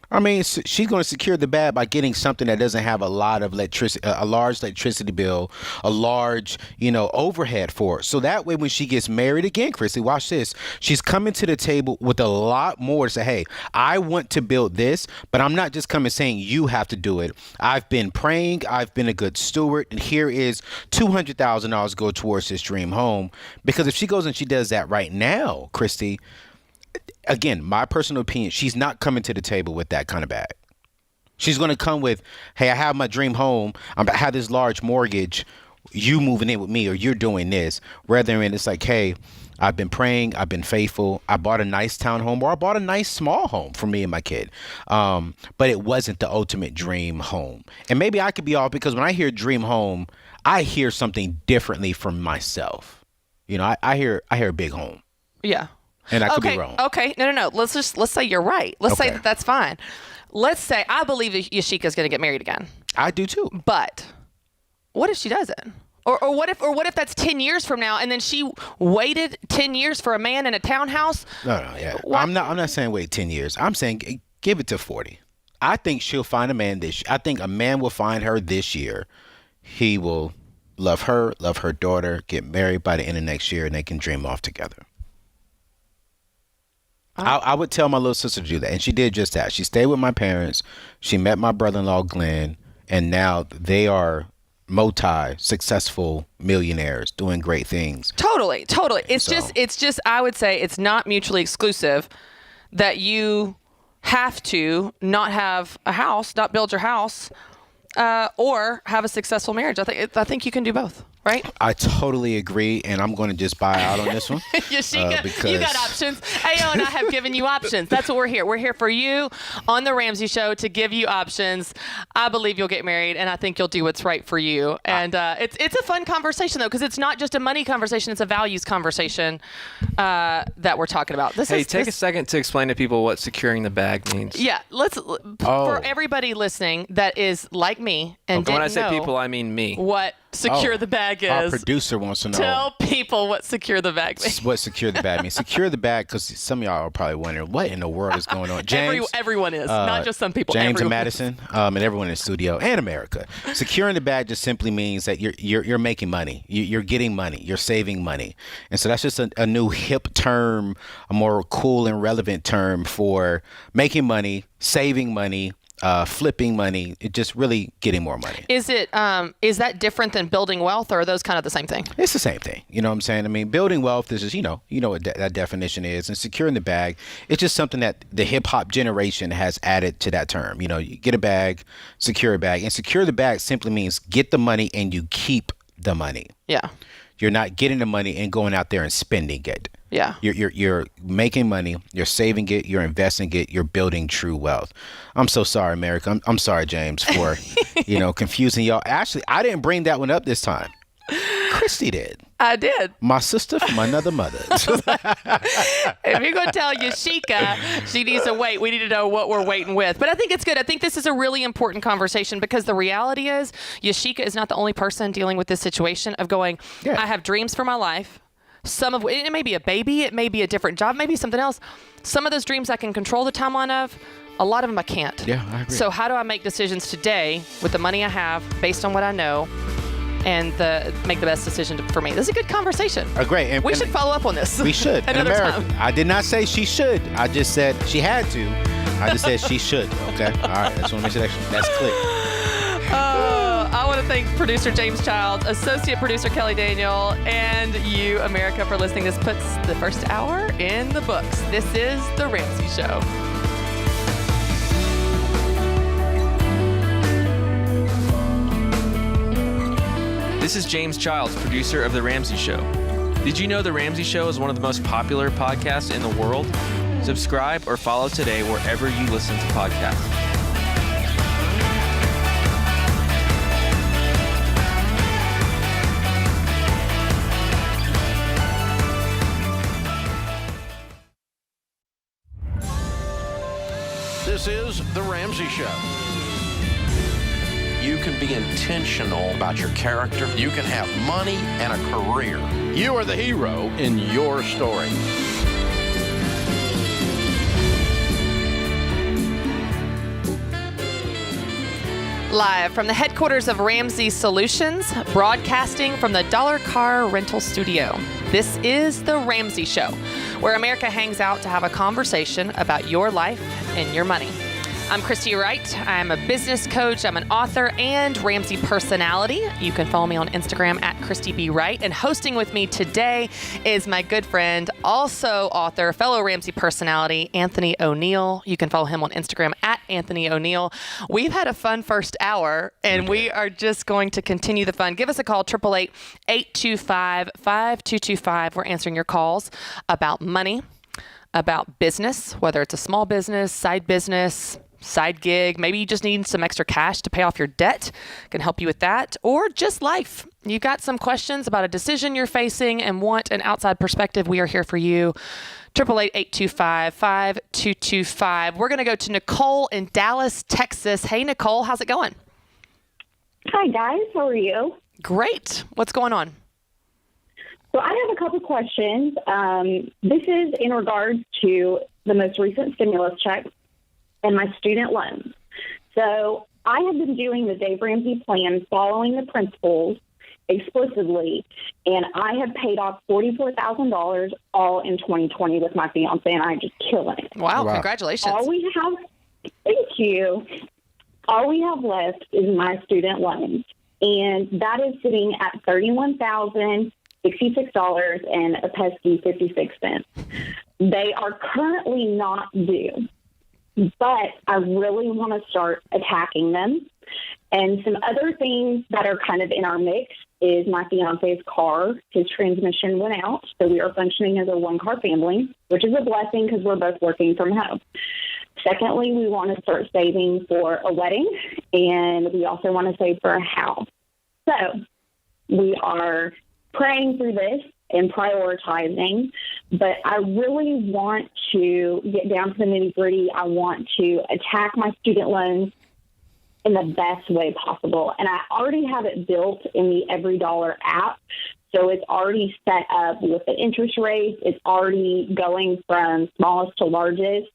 I mean, she's going to secure the bag by getting something that doesn't have a lot of electricity, a large electricity bill, a large, overhead for her. So that way, when she gets married again, Chrissy, watch this. She's coming to the table with a lot more to say, hey, I want to build this, but I'm not just coming saying you have to do it. I've been praying. I've been a good steward. And here is $200,000 go towards this dream home. Because if she goes and she does that right now, Christy, again, my personal opinion, she's not coming to the table with that kind of bag. She's going to come with, hey, I have my dream home. I have this large mortgage. You moving in with me, or you're doing this. Rather than it's like, hey, I've been praying. I've been faithful. I bought a nice townhome, or I bought a nice small home for me and my kid. But it wasn't the ultimate dream home. And maybe I could be off, because when I hear dream home, I hear something differently from myself. I hear a big home. Yeah. And I could be wrong. Okay. No. Let's say you're right. Let's say that's fine. Let's say I believe that Yashika's going to get married again. I do too. But what if she doesn't? Or what if that's 10 years from now, and then she waited 10 years for a man in a townhouse? No, yeah. I'm not saying wait 10 years. I'm saying give it to 40. I think she'll find a man I think a man will find her this year. He will love her daughter, get married by the end of next year, and they can dream off together. I would tell my little sister to do that, and she did just that. She stayed with my parents. She met my brother-in-law, Glenn, and now they are multi-successful millionaires doing great things. Totally. It's just I would say it's not mutually exclusive that you have to not have a house, not build your house, or have a successful marriage. I think you can do both. Right? I totally agree, and I'm going to just buy out on this one. Yashika, you got options. Ayo and I have given you options. That's what we're here. We're here for you on The Ramsey Show to give you options. I believe you'll get married, and I think you'll do what's right for you. And it's a fun conversation, though, because it's not just a money conversation. It's a values conversation that we're talking about. Take a second to explain to people what securing the bag means. Yeah. For everybody listening that is like me and didn't know. When I say people, I mean me. What secure the bag is. Our producer wants to know. Tell people what secure the bag means. What secure the bag means. Secure the bag, because some of y'all are probably wondering, what in the world is going on? James, everyone is, not just some people. James and Madison, and everyone in the studio, and America. Securing the bag just simply means that you're making money. You're getting money. You're saving money. And so that's just a new hip term, a more cool and relevant term for making money, saving money, flipping money, just really getting more money. Is that different than building wealth, or are those kind of the same thing? It's the same thing. You know what I'm saying? I mean, building wealth is just, you know what that definition is. And securing the bag, it's just something that the hip hop generation has added to that term. You get a bag, secure a bag. And secure the bag simply means get the money and you keep the money. Yeah. You're not getting the money and going out there and spending it. Yeah. You're making money, you're saving it, you're investing it, you're building true wealth. I'm so sorry, America. I'm sorry, James, for, confusing y'all. Actually, I didn't bring that one up this time. Christy did. I did. My sister from another mother. If you're going to tell Yashika she needs to wait, we need to know what we're waiting with. But I think it's good. I think this is a really important conversation, because the reality is Yashika is not the only person dealing with this situation of going, yeah, I have dreams for my life. Some of it may be a baby, it may be a different job, maybe something else. Some of those dreams I can control the timeline of. A lot of them I can't. Yeah, I agree. So how do I make decisions today with the money I have, based on what I know, and make the best decision for me? This is a good conversation. Great. And we should follow up on this. We should. Another America. time. I did not say she should. I just said she had to. I just said she should. Okay. All right. I just want to make sure that's clear. I want to thank producer James Childs, associate producer Kelly Daniel, and you, America, for listening. This puts the first hour in the books. This is The Ramsey Show. This is James Childs, producer of The Ramsey Show. Did you know The Ramsey Show is one of the most popular podcasts in the world? Subscribe or follow today wherever you listen to podcasts. This is The Ramsey Show. You can be intentional about your character. You can have money and a career. You are the hero in your story. Live from the headquarters of Ramsey Solutions, broadcasting from the Dollar Car Rental Studio. This is The Ramsey Show, where America hangs out to have a conversation about your life and your money. I'm Christy Wright. I'm a business coach. I'm an author and Ramsey personality. You can follow me on Instagram at Christy B. Wright. And hosting with me today is my good friend, also author, fellow Ramsey personality, Anthony O'Neill. You can follow him on Instagram at Anthony O'Neill. We've had a fun first hour, and we are just going to continue the fun. Give us a call, 888-825-5225. We're answering your calls about money, about business, whether it's a small business, side gig, maybe you just need some extra cash to pay off your debt, can help you with that, or just life. You got some questions about a decision you're facing and want an outside perspective, we are here for you. 888-825-5225. We're going to go to Nicole in Dallas, Texas. Hey, Nicole, how's it going? Hi, guys. How are you? Great. What's going on? So I have a couple questions. This is in regards to the most recent stimulus check and my student loans. So I have been doing the Dave Ramsey plan, following the principles explicitly, and I have paid off $44,000 all in 2020 with my fiance, and I'm just killing it. Wow. Congratulations. Thank you. All we have left is my student loans, and that is sitting at $31,066 and a pesky 56 cents. They are currently not due, but I really want to start attacking them. And some other things that are kind of in our mix is my fiance's car. His transmission went out, so we are functioning as a one-car family, which is a blessing because we're both working from home. Secondly, we want to start saving for a wedding, and we also want to save for a house. So we are praying through this and prioritizing, but I really want to get down to the nitty-gritty. I want to attack my student loans in the best way possible. And I already have it built in the Every Dollar app, so it's already set up with the interest rates. It's already going from smallest to largest.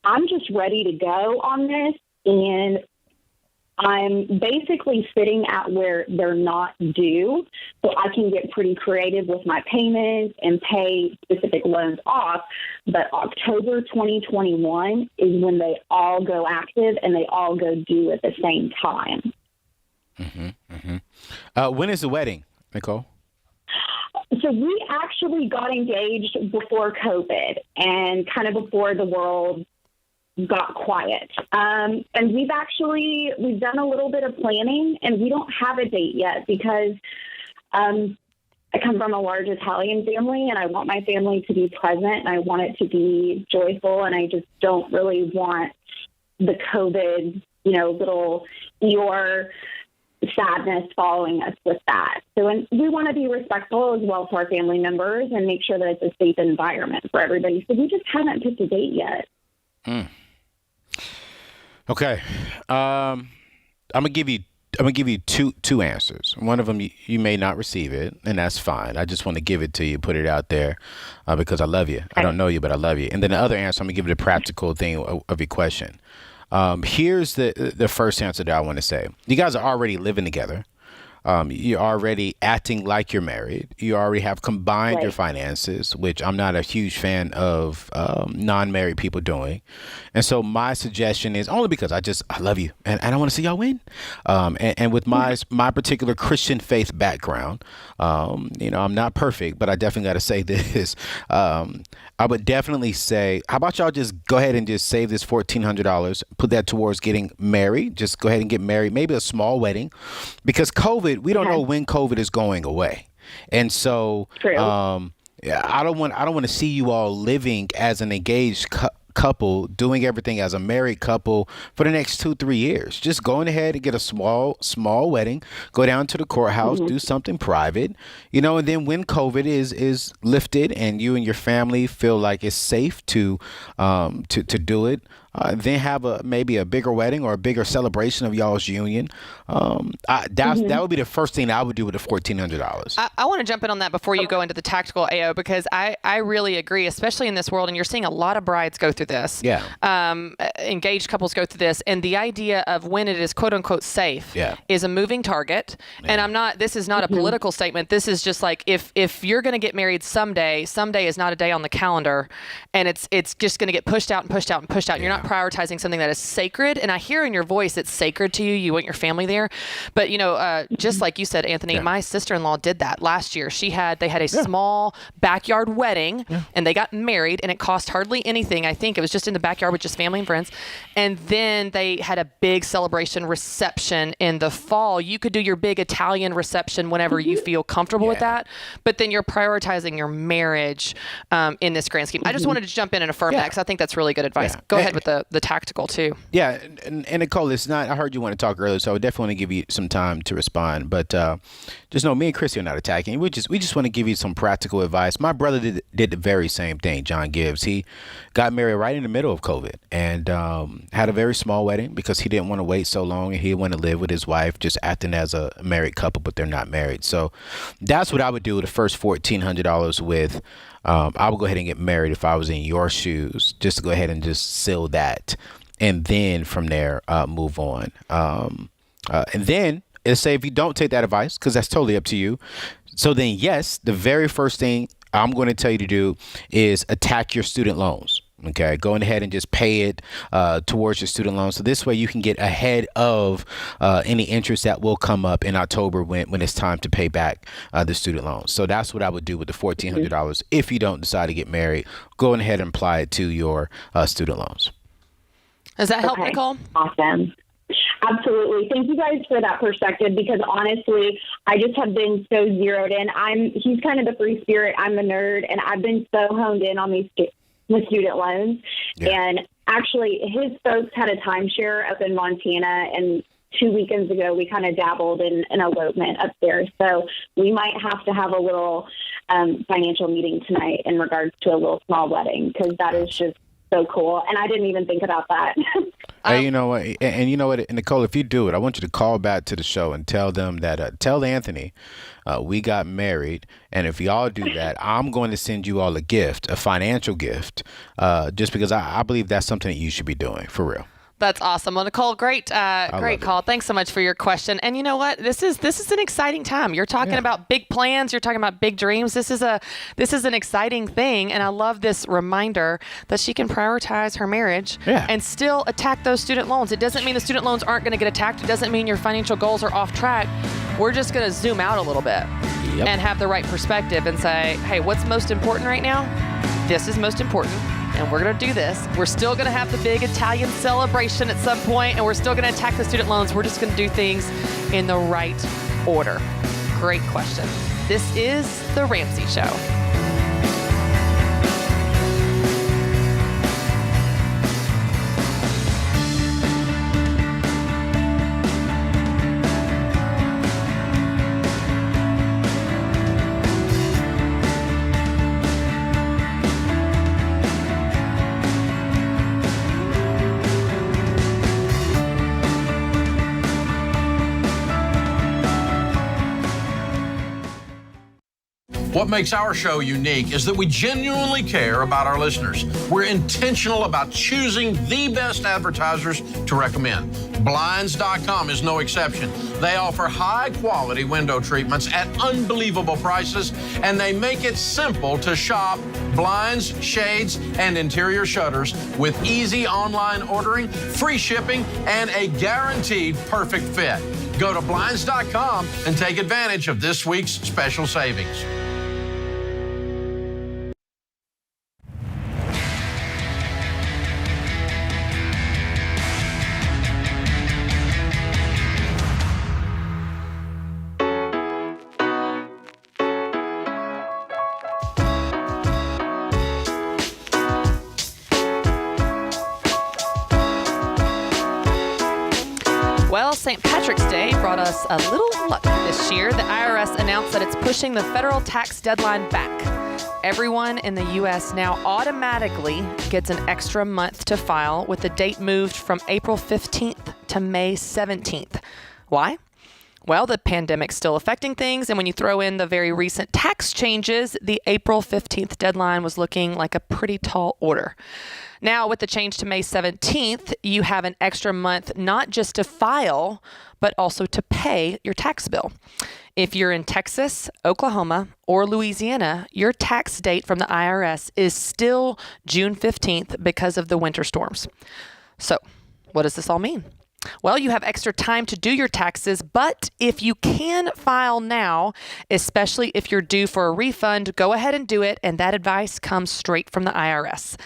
I'm just ready to go on this, and I'm basically sitting at where they're not due, so I can get pretty creative with my payments and pay specific loans off. But October 2021 is when they all go active and they all go due at the same time. When is the wedding, Nicole? So we actually got engaged before COVID and kind of before the world got quiet. And we've done a little bit of planning, and we don't have a date yet because I come from a large Italian family, and I want my family to be present, and I want it to be joyful, and I just don't really want the COVID, little Eeyore sadness following us with that. So we want to be respectful as well to our family members and make sure that it's a safe environment for everybody. So we just haven't picked a date yet. Okay. I'm gonna give you two answers. One of them you may not receive it, and that's fine. I just want to give it to you, put it out there, because I love you. I don't know you, but I love you. And then the other answer, I'm gonna give you the practical thing of your question. Here's the first answer that I want to say. You guys are already living together. You're already acting like you're married. You already have combined your finances, which I'm not a huge fan of non-married people doing. And so my suggestion is, only because I love you and I want to see y'all win. And with my particular Christian faith background, I'm not perfect, but I definitely got to say this. I would definitely say, how about y'all just go ahead and just save this $1,400, put that towards getting married. Just go ahead and get married, maybe a small wedding, because COVID, we don't know when COVID is going away. And so I don't want to see you all living as an engaged couple, doing everything as a married couple for the next 2-3 years. Just going ahead and get a small wedding, go down to the courthouse, do something private, and then when COVID is lifted and you and your family feel like it's safe to do it, then have maybe a bigger wedding or a bigger celebration of y'all's union. That would be the first thing I would do with the $1,400. I want to jump in on that before you go into the tactical AO, because I really agree, especially in this world, and you're seeing a lot of brides go through this. Yeah. Engaged couples go through this, and the idea of when it is quote unquote safe is a moving target. Yeah. And this is not a political statement. This is just like, if you're going to get married someday is not a day on the calendar, and it's just going to get pushed out and pushed out and pushed out. Yeah. You're not prioritizing something that is sacred. And I hear in your voice it's sacred to you. You want your family there. But just like you said, Anthony, my sister-in-law did that last year. They had a small backyard wedding, and they got married, and it cost hardly anything. I think it was just in the backyard with just family and friends. And then they had a big celebration reception in the fall. You could do your big Italian reception whenever you feel comfortable with that, but then you're prioritizing your marriage in this grand scheme. I just wanted to jump in and affirm that, because I think that's really good advice. Go ahead with the tactical too. Yeah, and Nicole, it's not. I heard you want to talk earlier, so I would definitely want to give you some time to respond. But just know, me and Chrissy are not attacking. We just want to give you some practical advice. My brother did the very same thing. John Gibbs. He got married right in the middle of COVID, and had a very small wedding because he didn't want to wait so long, and he didn't want to live with his wife, just acting as a married couple, but they're not married. So that's what I would do with the first $1,400 with. I would go ahead and get married if I was in your shoes, just to go ahead and just seal that. And then from there, move on. And then let's say if you don't take that advice, because that's totally up to you. So then, yes, the very first thing I'm going to tell you to do is attack your student loans. Okay, go ahead and just pay it towards your student loan. So this way you can get ahead of any interest that will come up in October when it's time to pay back the student loans. So that's what I would do with the $1,400. If you don't decide to get married, go ahead and apply it to your student loans. Does that help, Nicole? Awesome. Absolutely. Thank you guys for that perspective, because honestly, I just have been so zeroed in. He's kind of the free spirit. I'm the nerd, and I've been so honed in on these student loans. Yeah. And actually, his folks had a timeshare up in Montana, and 2 weekends ago, we kind of dabbled in an elopement up there. So we might have to have a little financial meeting tonight in regards to a little small wedding, because that is just so cool. And I didn't even think about that. Hey, you know what? And you know what, Nicole, if you do it, I want you to call back to the show and tell them that, tell Anthony we got married. And if y'all do that, I'm going to send you all a gift, a financial gift, just because I believe that's something that you should be doing, for real. That's awesome. Well, Nicole, great call. Thanks so much for your question. And you know what? This is an exciting time. You're talking about big plans. You're talking about big dreams. This is an exciting thing. And I love this reminder that she can prioritize her marriage and still attack those student loans. It doesn't mean the student loans aren't going to get attacked. It doesn't mean your financial goals are off track. We're just going to zoom out a little bit and have the right perspective and say, hey, what's most important right now? This is most important. And we're going to do this. We're still going to have the big Italian celebration at some point, and we're still going to attack the student loans. We're just going to do things in the right order. Great question. This is The Ramsey Show. What makes our show unique is that we genuinely care about our listeners. We're intentional about choosing the best advertisers to recommend. Blinds.com is no exception. They offer high-quality window treatments at unbelievable prices, and they make it simple to shop blinds, shades, and interior shutters with easy online ordering, free shipping, and a guaranteed perfect fit. Go to Blinds.com and take advantage of this week's special savings. Well, St. Patrick's Day brought us a little luck this year. The IRS announced that it's pushing the federal tax deadline back. Everyone in the U.S. now automatically gets an extra month to file, with the date moved from April 15th to May 17th. Why? Well, the pandemic's still affecting things, and when you throw in the very recent tax changes, the April 15th deadline was looking like a pretty tall order. Now, with the change to May 17th, you have an extra month not just to file, but also to pay your tax bill. If you're in Texas, Oklahoma, or Louisiana, your tax date from the IRS is still June 15th because of the winter storms. So, what does this all mean? Well, you have extra time to do your taxes, but if you can file now, especially if you're due for a refund, go ahead and do it, and that advice comes straight from the IRS.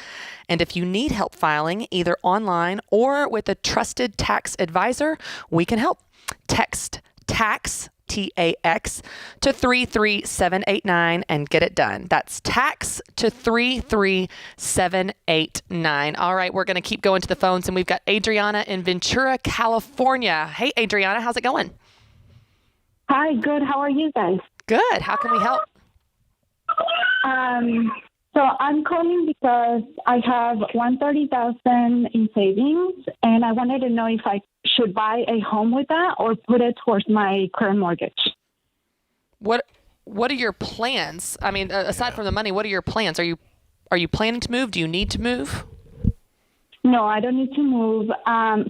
And if you need help filing, either online or with a trusted tax advisor, we can help. Text TAX, TAX, to 33789 and get it done. That's TAX to 33789. All right, we're going to keep going to the phones, and we've got Adriana in Ventura, California. Hey, Adriana, how's it going? Hi, good. How are you guys? Good. How can we help? So I'm calling because I have $130,000 in savings, and I wanted to know if I should buy a home with that or put it towards my current mortgage. What are your plans? I mean, aside from the money, what are your plans? Are you planning to move? Do you need to move? No, I don't need to move.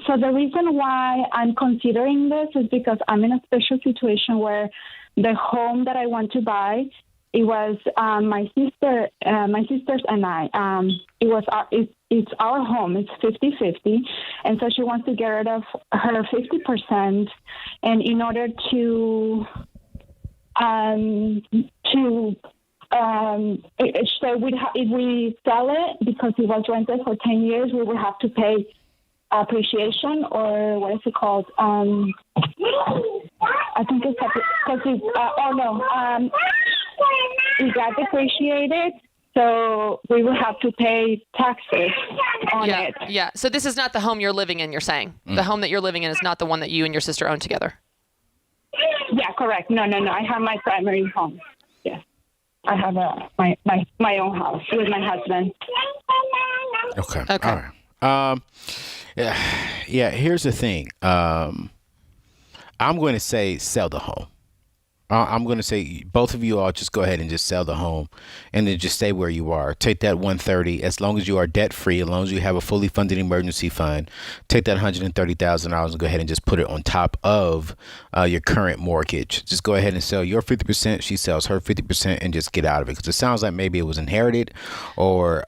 So the reason why I'm considering this is because I'm in a special situation where the home that I want to buy, it was my sisters and I. It's our home. It's 50-50, and so she wants to get rid of her 50%. And in order to if we sell it, because it was rented for 10 years, we would have to pay appreciation, or what is it called? I think it's because it got depreciated, so we will have to pay taxes on it. Yeah. So this is not the home you're living in, you're saying? The home that you're living in is not the one that you and your sister own together? Yeah, correct. No. I have my primary home. Yes. I have my own house with my husband. Okay. All right. Yeah. Here's the thing. I'm going to say sell the home. I'm going to say both of you all just go ahead and just sell the home and then just stay where you are. Take that $130,000 as long as you are debt free, as long as you have a fully funded emergency fund. Take that $130,000 and go ahead and just put it on top of your current mortgage. Just go ahead and sell your 50%. She sells her 50% and just get out of it, because it sounds like maybe it was inherited or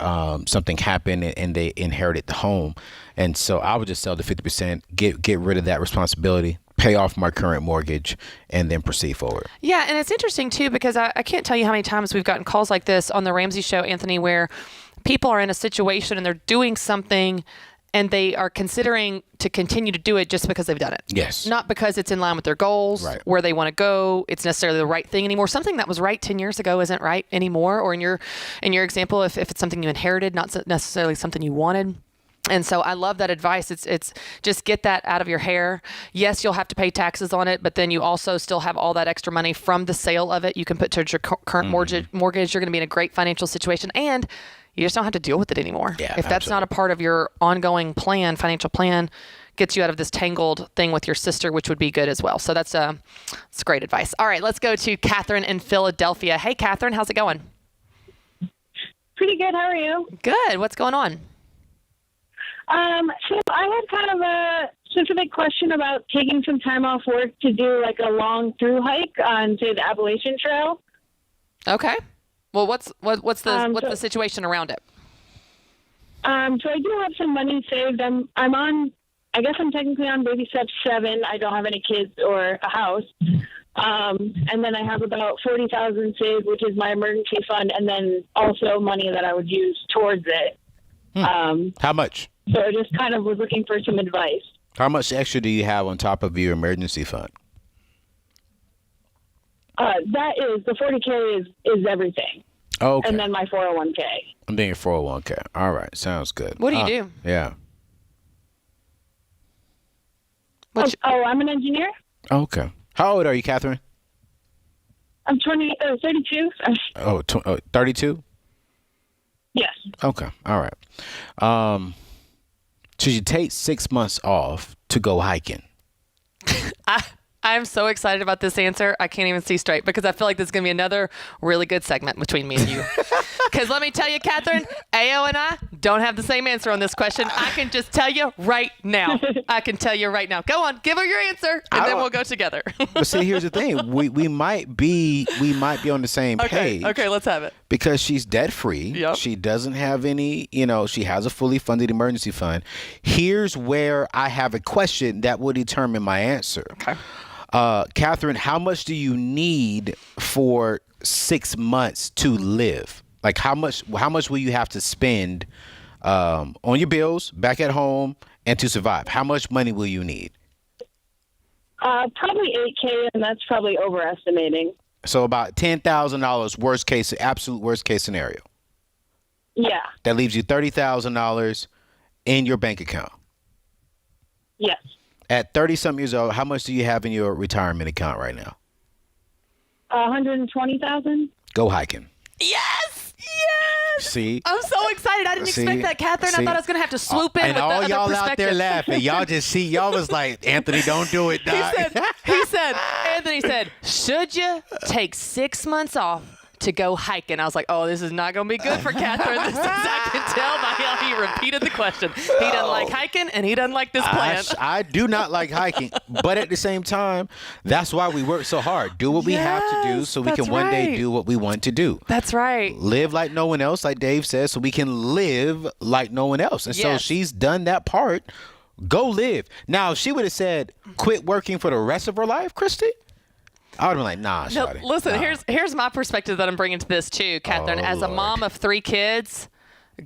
something happened and they inherited the home. And so I would just sell the 50%, get rid of that responsibility, pay off my current mortgage, and then proceed forward. Yeah, and it's interesting, too, because I can't tell you how many times we've gotten calls like this on the Ramsey Show, Anthony, where people are in a situation and they're doing something and they are considering to continue to do it just because they've done it. Yes. Not because it's in line with their goals, right, where they want to go. It's necessarily the right thing anymore. Something that was right 10 years ago isn't right anymore. Or in your example, if it's something you inherited, not necessarily something you wanted. And so I love that advice. It's just get that out of your hair. Yes, you'll have to pay taxes on it, but then you also still have all that extra money from the sale of it. You can put towards your current mortgage. You're going to be in a great financial situation, and you just don't have to deal with it ananymore. Yeah, if that's not a part of your ongoing financial plan, gets you out of this tangled thing with your sister, which would be good as well. So that's great advice. All right, let's go to Catherine in Philadelphia. Hey, Catherine, how's it going? Pretty good. How are you? Good. What's going on? So I had kind of a specific question about taking some time off work to do like a long through hike on, say, the Appalachian Trail. Okay. Well, what's the situation around it? So I do have some money saved. I'm technically on baby step 7. I don't have any kids or a house. And then I have about $40,000 saved, which is my emergency fund, and then also money that I would use towards it. How much? So I just kind of was looking for some advice. How much extra do you have on top of your emergency fund? That is, the $40K is everything. Oh, okay. And then my 401K. I'm doing your 401K. All right. Sounds good. What do you do? Yeah. I'm an engineer. Okay. How old are you, Catherine? I'm 32. Oh, 32? Yes. Okay. All right. Should you take 6 months off to go hiking? I'm so excited about this answer. I can't even see straight because I feel like this is going to be another really good segment between me and you. Because let me tell you, Catherine, AO and I don't have the same answer on this question. I can just tell you right now. Go on, give her your answer, and then we'll go together. But see, here's the thing: we might be on the same page. Okay, let's have it. Because she's debt free. Yep. She doesn't have any. She has a fully funded emergency fund. Here's where I have a question that will determine my answer. Okay. Catherine, how much do you need for 6 months to live? Like how much will you have to spend on your bills back at home and to survive? How much money will you need? Probably $8,000, and that's probably overestimating. So about $10,000 absolute worst case scenario. Yeah. That leaves you $30,000 in your bank account. Yes. At 30-something years old, how much do you have in your retirement account right now? $120,000. Go hiking. Yes! See? I'm so excited. I didn't expect that, Catherine. I thought I was going to have to swoop in and with the all other y'all perspective. out there laughing. Y'all just see, y'all was like, Anthony, don't do it, Doc. Anthony said, should you take 6 months off to go hiking? I was like, oh, this is not going to be good for Catherine. I can tell by how he repeated the question. He doesn't like hiking, and he doesn't like this plan. I do not like hiking, but at the same time, that's why we work so hard. Do what we have to do so we can one day do what we want to do. That's right. Live like no one else, like Dave says, so we can live like no one else. And so she's done that part. Go live. Now, if she would have said, quit working for the rest of her life, Christy, I would have been like, nah, no, shawty. listen, here's my perspective that I'm bringing to this too, Catherine. As a mom of 3 kids,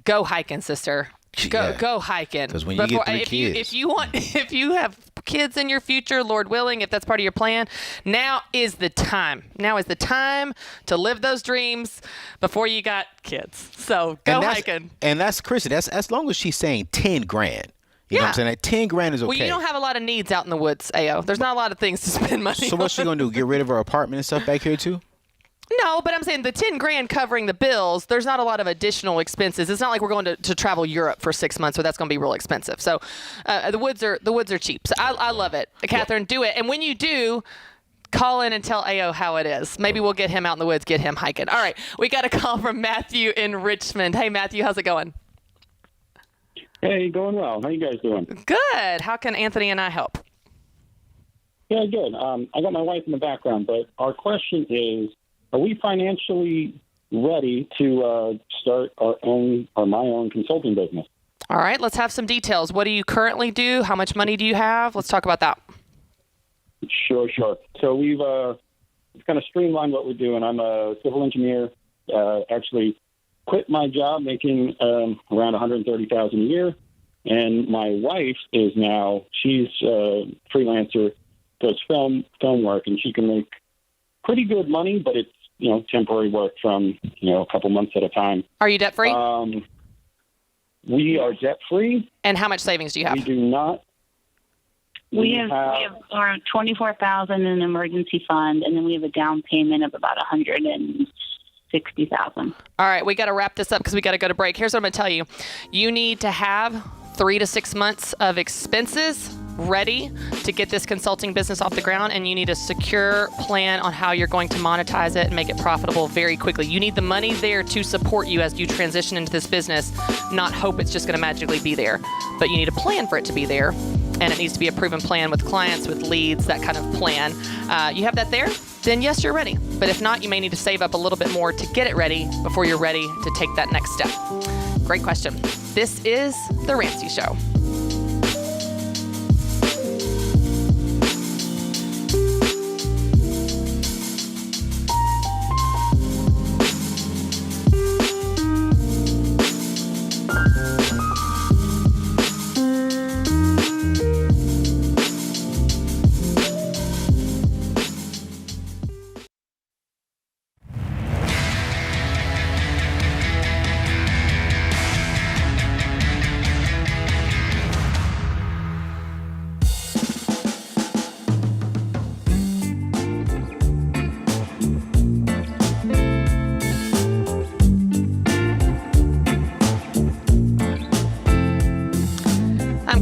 go hiking, sister. Go hiking. Because when you get 3 kids. If you have kids in your future, Lord willing, if that's part of your plan, now is the time. Now is the time to live those dreams before you got kids. So go hiking. And that's Christy. That's as long as she's saying 10 grand. You know what I'm saying? Like 10 grand is okay. Well, you don't have a lot of needs out in the woods, AO. There's not a lot of things to spend money on. So what's she going to do? Get rid of her apartment and stuff back here too? No, but I'm saying the 10 grand covering the bills, there's not a lot of additional expenses. It's not like we're going to travel Europe for 6 months, so that's going to be real expensive. So the woods are cheap. So I love it. Catherine, do it. And when you do, call in and tell AO how it is. Maybe we'll get him out in the woods, get him hiking. All right. We got a call from Matthew in Richmond. Hey, Matthew, how's it going? Hey, going well. How you guys doing? Good. How can Anthony and I help? Yeah, good. I got my wife in the background, but our question is, are we financially ready to start our own or my own consulting business? All right. Let's have some details. What do you currently do? How much money do you have? Let's talk about that. Sure. So we've kind of streamlined what we're doing. I'm a civil engineer, actually quit my job making around $130,000 a year. And my wife is now, she's a freelancer, does film work, and she can make pretty good money, but it's, temporary work from, a couple months at a time. Are you debt free? We are debt free. And how much savings do you have? We do not. We have around $24,000 in an emergency fund, and then we have a down payment of about $160,000. All right, we got to wrap this up because we got to go to break. Here's what I'm going to tell you. You need to have 3 to 6 months of expenses ready to get this consulting business off the ground, and you need a secure plan on how you're going to monetize it and make it profitable very quickly. You need the money there to support you as you transition into this business, not hope it's just going to magically be there. But you need a plan for it to be there, and it needs to be a proven plan with clients, with leads, that kind of plan. You have that there? Then yes, you're ready. But if not, you may need to save up a little bit more to get it ready before you're ready to take that next step. Great question. This is The Ramsey Show.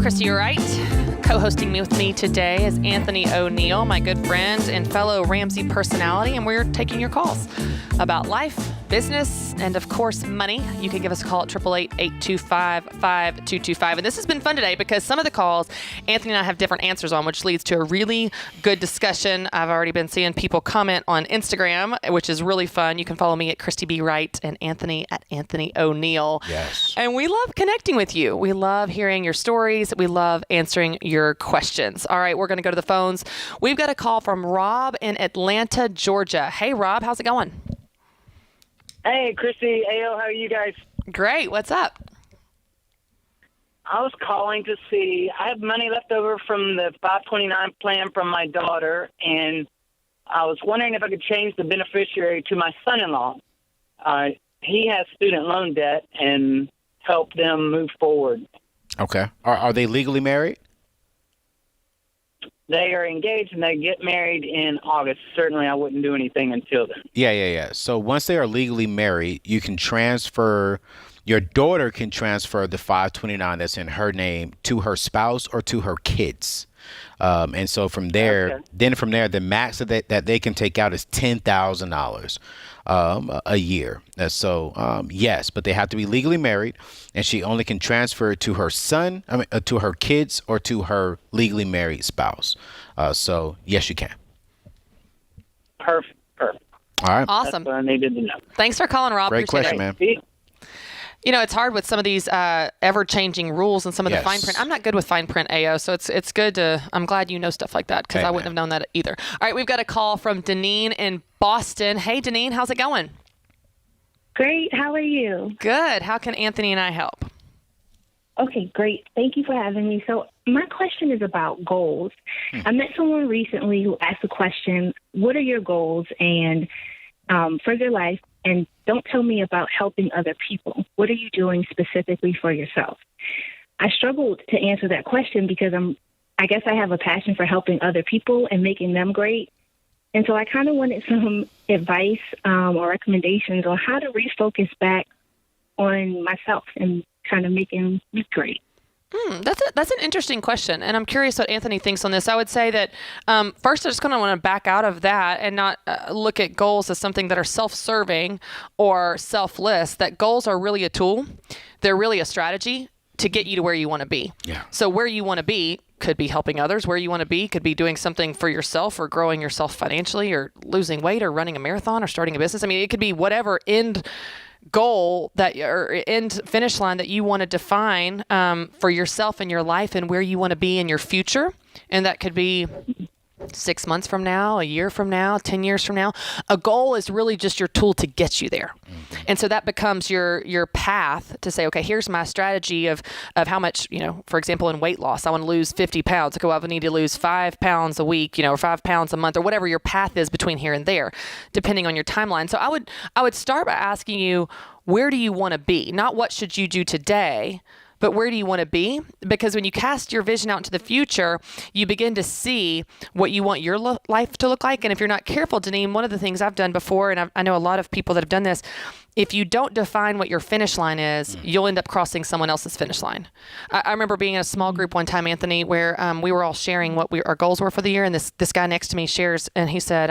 Christy Wright. Co-hosting with me today is Anthony O'Neill, my good friend and fellow Ramsey personality, and we're taking your calls about life, business, and of course, money. You can give us a call at 888-825-5225. And this has been fun today because some of the calls Anthony and I have different answers on, which leads to a really good discussion. I've already been seeing people comment on Instagram, which is really fun. You can follow me at Christy B. Wright and Anthony at Anthony O'Neill. Yes. And we love connecting with you. We love hearing your stories. We love answering your questions. All right, we're going to go to the phones. We've got a call from Rob in Atlanta, Georgia. Hey, Rob, how's it going? Hey, Christy, Ayo, how are you guys? Great. What's up? I was calling to see, I have money left over from the 529 plan from my daughter, and I was wondering if I could change the beneficiary to my son-in-law. He has student loan debt and help them move forward. Okay. Are they legally married? They are engaged and they get married in August. Certainly I wouldn't do anything until then. Yeah. So once they are legally married, you can transfer, your daughter can transfer the 529 that's in her name to her spouse or to her kids. And so from there, the max that they can take out is $10,000 a year. Yes, but they have to be legally married, and she only can transfer it to her son, to her kids, or to her legally married spouse. So yes, you can. Perfect. All right. Awesome. That's what I needed to know. Thanks for calling, Rob. Great question, man. You know, it's hard with some of these ever-changing rules and some of the fine print. I'm not good with fine print, AO, so it's good to, I'm glad you know stuff like that because I wouldn't have known that either. All right, we've got a call from Deneen in Boston. Hey, Deneen, how's it going? Great. How are you? Good. How can Anthony and I help? Okay, great. Thank you for having me. So my question is about goals. I met someone recently who asked the question, what are your goals and for your life? And don't tell me about helping other people. What are you doing specifically for yourself? I struggled to answer that question because I guess I have a passion for helping other people and making them great. And so I kind of wanted some advice or recommendations on how to refocus back on myself and kind of making me great. That's an interesting question, and I'm curious what Anthony thinks on this. I would say that first, I just kind of want to back out of that and not look at goals as something that are self-serving or selfless. That goals are really a tool. They're really a strategy to get you to where you want to be. Yeah. So where you want to be could be helping others. Where you want to be could be doing something for yourself or growing yourself financially or losing weight or running a marathon or starting a business. I mean, it could be whatever end goal that or end finish line that you want to define for yourself and your life and where you want to be in your future. And that could be 6 months from now, a year from now, 10 years from now. A goal is really just your tool to get you there. And so that becomes your path to say, okay, here's my strategy of how much, for example, in weight loss, I want to lose 50 pounds. Okay, well, I need to lose 5 pounds a week, or 5 pounds a month, or whatever your path is between here and there, depending on your timeline. So I would start by asking you, where do you want to be? Not what should you do today, but where do you want to be? Because when you cast your vision out into the future, you begin to see what you want your life to look like. And if you're not careful, Deneen, one of the things I've done before, and I know a lot of people that have done this, if you don't define what your finish line is, you'll end up crossing someone else's finish line. I remember being in a small group one time, Anthony, where we were all sharing what our goals were for the year. And this guy next to me shares, and he said,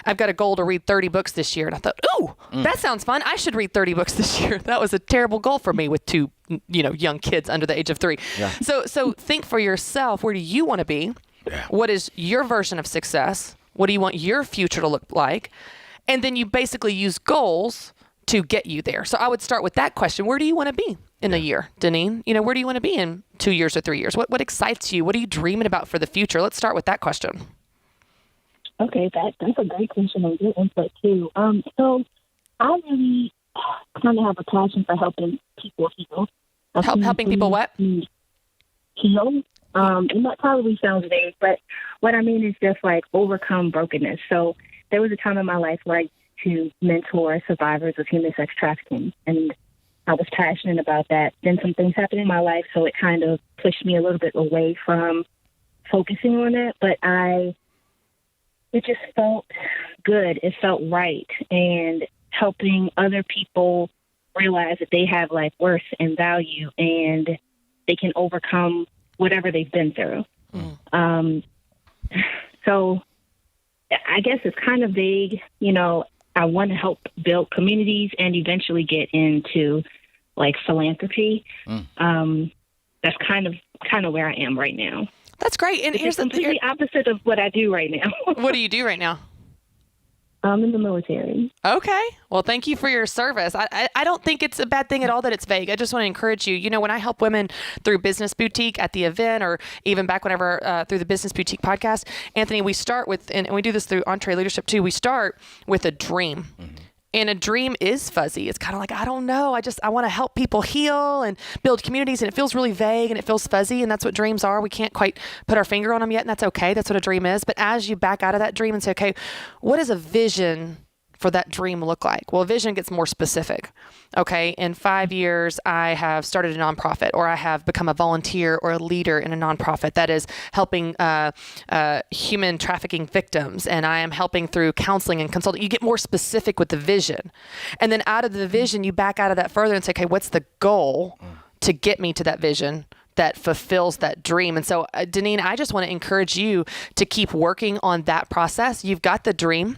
I've got a goal to read 30 books this year. And I thought, ooh, that sounds fun. I should read 30 books this year. That was a terrible goal for me with two young kids under the age of 3. Yeah. So think for yourself, where do you want to be? Yeah. What is your version of success? What do you want your future to look like? And then you basically use goals to get you there. So I would start with that question. Where do you want to be in a year, Deneen? Where do you want to be in 2 years or 3 years? What excites you? What are you dreaming about for the future? Let's start with that question. Okay, that's a great question and good input too. So I really kind of have a passion for helping people heal. Helping people what? Heal. And that probably sounds vague, but what I mean is just like overcome brokenness. So there was a time in my life where I to mentor survivors of human sex trafficking. And I was passionate about that. Then some things happened in my life, so it kind of pushed me a little bit away from focusing on it. But it just felt good. It felt right. And helping other people realize that they have like worth and value and they can overcome whatever they've been through. So I guess it's kind of vague. You know, I want to help build communities and eventually get into like philanthropy. That's kind of where I am right now. That's great. And here's completely opposite of what I do right now. What do you do right now? I'm in the military. Okay. Well, thank you for your service. I don't think it's a bad thing at all that it's vague. I just want to encourage you. You know, when I help women through Business Boutique at the event, or even back whenever through the Business Boutique podcast, Anthony, we start with, and we do this through Entree Leadership too, we start with a dream. And a dream is fuzzy. It's kind of like, I don't know. I want to help people heal and build communities. And it feels really vague and it feels fuzzy. And that's what dreams are. We can't quite put our finger on them yet. And that's okay. That's what a dream is. But as you back out of that dream and say, okay, what does a vision for that dream look like? Well, vision gets more specific. Okay, in 5 years, I have started a nonprofit, or I have become a volunteer or a leader in a nonprofit that is helping human trafficking victims, and I am helping through counseling and consulting. You get more specific with the vision. And then out of the vision, you back out of that further and say, okay, what's the goal to get me to that vision that fulfills that dream? And so, Deneen, I just want to encourage you to keep working on that process. You've got the dream.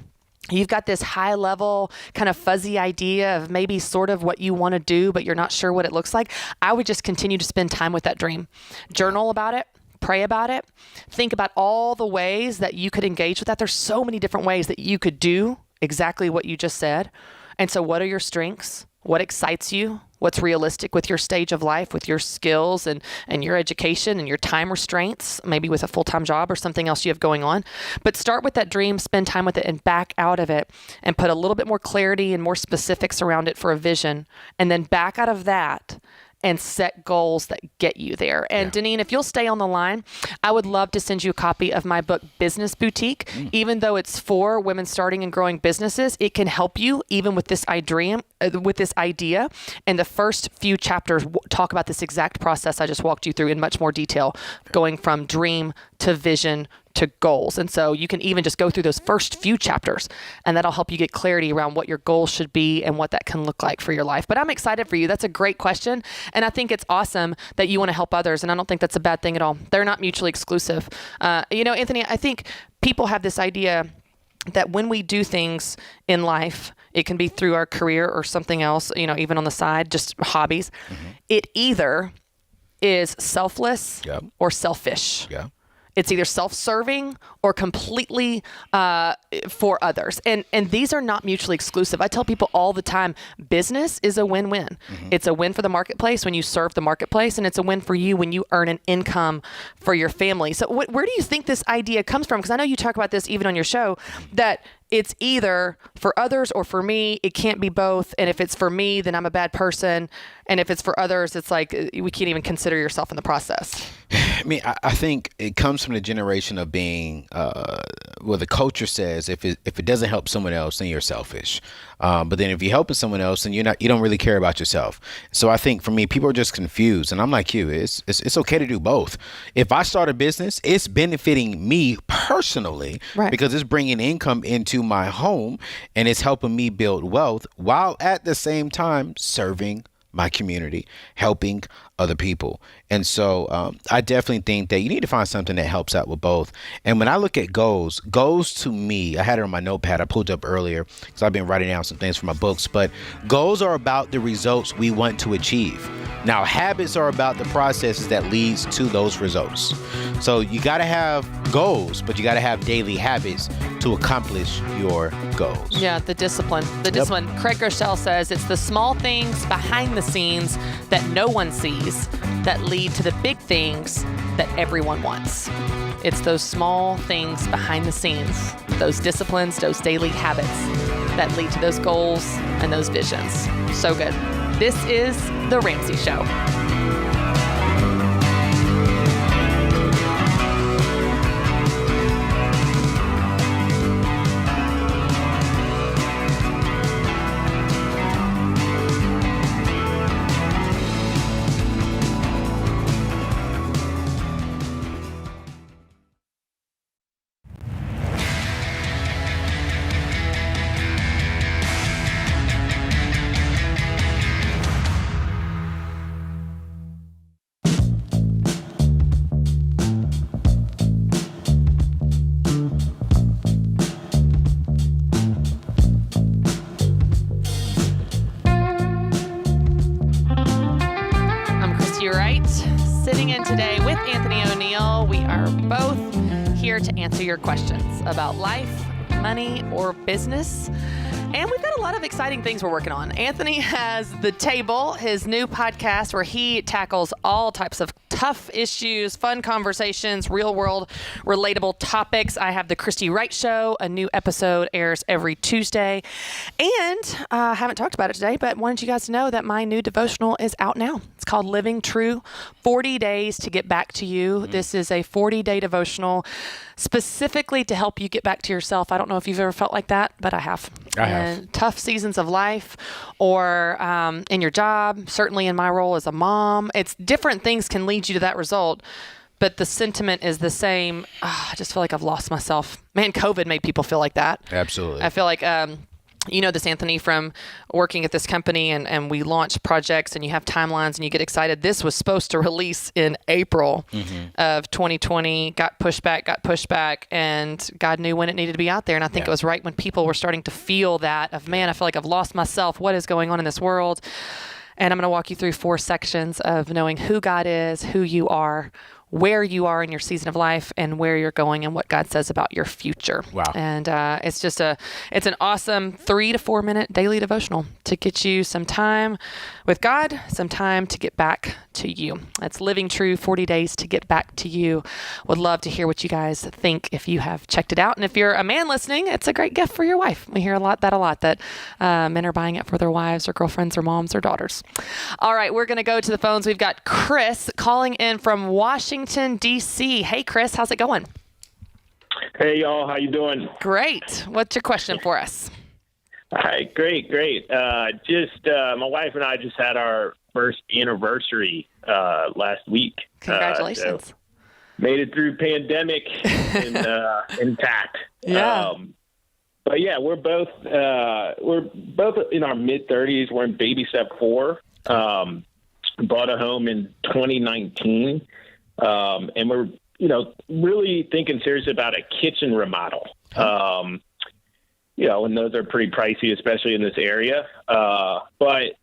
You've got this high level kind of fuzzy idea of maybe sort of what you want to do, but you're not sure what it looks like. I would just continue to spend time with that dream. Journal about it. Pray about it. Think about all the ways that you could engage with that. There's so many different ways that you could do exactly what you just said. And so what are your strengths? What excites you? What's realistic with your stage of life, with your skills and your education and your time restraints, maybe with a full-time job or something else you have going on. But start with that dream, spend time with it, and back out of it and put a little bit more clarity and more specifics around it for a vision. And then back out of that and set goals that get you there. And Deneen, if you'll stay on the line, I would love to send you a copy of my book, Business Boutique. Even though it's for women starting and growing businesses, it can help you even with this idea. And the first few chapters talk about this exact process I just walked you through in much more detail, going from dream to vision to goals. And so you can even just go through those first few chapters, and that'll help you get clarity around what your goals should be and what that can look like for your life. But I'm excited for you. That's a great question. And I think it's awesome that you want to help others. And I don't think that's a bad thing at all. They're not mutually exclusive. Anthony, I think people have this idea that when we do things in life, it can be through our career or something else, even on the side, just hobbies. It either is selfless or selfish. It's either self-serving or completely for others. And these are not mutually exclusive. I tell people all the time, business is a win-win. It's a win for the marketplace when you serve the marketplace, and it's a win for you when you earn an income for your family. So where do you think this idea comes from? Because I know you talk about this even on your show, that it's either for others or for me. It can't be both. And if it's for me, then I'm a bad person. And if it's for others, it's like we can't even consider yourself in the process. I mean, I think it comes from the generation of being, the culture says if it doesn't help someone else, then you're selfish. But then if you're helping someone else, then you don't really care about yourself. So I think for me, people are just confused, and I'm like you. It's okay to do both. If I start a business, it's benefiting me personally because it's bringing income into my home and it's helping me build wealth while at the same time serving my community, helping other people. And so I definitely think that you need to find something that helps out with both. And when I look at goals to me, I had it on my notepad. I pulled it up earlier because I've been writing down some things for my books. But goals are about the results we want to achieve. Now, habits are about the processes that leads to those results. So you got to have goals, but you got to have daily habits to accomplish your goals. Yeah, the discipline. Discipline. Craig Groeschel says it's the small things behind the scenes that no one sees that lead to the big things that everyone wants. It's those small things behind the scenes, those disciplines, those daily habits that lead to those goals and those visions. So good. This is The Ramsey Show. Right. Sitting in today with Anthony O'Neill. We are both here to answer your questions about life, money, or business. And we've got a lot of exciting things we're working on. Anthony has The Table, his new podcast where he tackles all types of tough issues, fun conversations, real world relatable topics. I have The Christy Wright Show. A new episode airs every Tuesday. And I haven't talked about it today, but wanted you guys to know that my new devotional is out now. It's called Living True, 40 Days to Get Back to You. This is a 40-day devotional specifically to help you get back to yourself. I don't know if you've ever felt like that, but I have. And tough seasons of life or in your job, certainly in my role as a mom. It's different things can lead you to that result, but the sentiment is the same. I just feel like I've lost myself. Man, COVID made people feel like that. Absolutely. I feel like, you know this, Anthony, from working at this company and we launch projects and you have timelines and you get excited. This was supposed to release in April of 2020, got pushed back, and God knew when it needed to be out there. And I think it was right when people were starting to feel that of, man, I feel like I've lost myself. What is going on in this world? And I'm going to walk you through 4 sections of knowing who God is, who you are, where you are in your season of life, and where you're going and what God says about your future. Wow. And it's just it's an awesome 3 to 4 minute daily devotional to get you some time with God, some time to get back to you. That's Living True, 40 Days to Get Back to You. Would love to hear what you guys think if you have checked it out. And if you're a man listening, it's a great gift for your wife. We hear a lot that men are buying it for their wives or girlfriends or moms or daughters. All right, we're going to go to the phones. We've got Chris calling in from Washington, D.C. Hey, Chris, how's it going? Hey, y'all. How you doing? Great. What's your question for us? All right, great. My wife and I just had our first anniversary last week. Congratulations. So made it through pandemic and intact. Yeah. But yeah, we're both in our mid-30s. We're in baby step 4. Bought a home in 2019. And we're, really thinking seriously about a kitchen remodel. And those are pretty pricey, especially in this area. But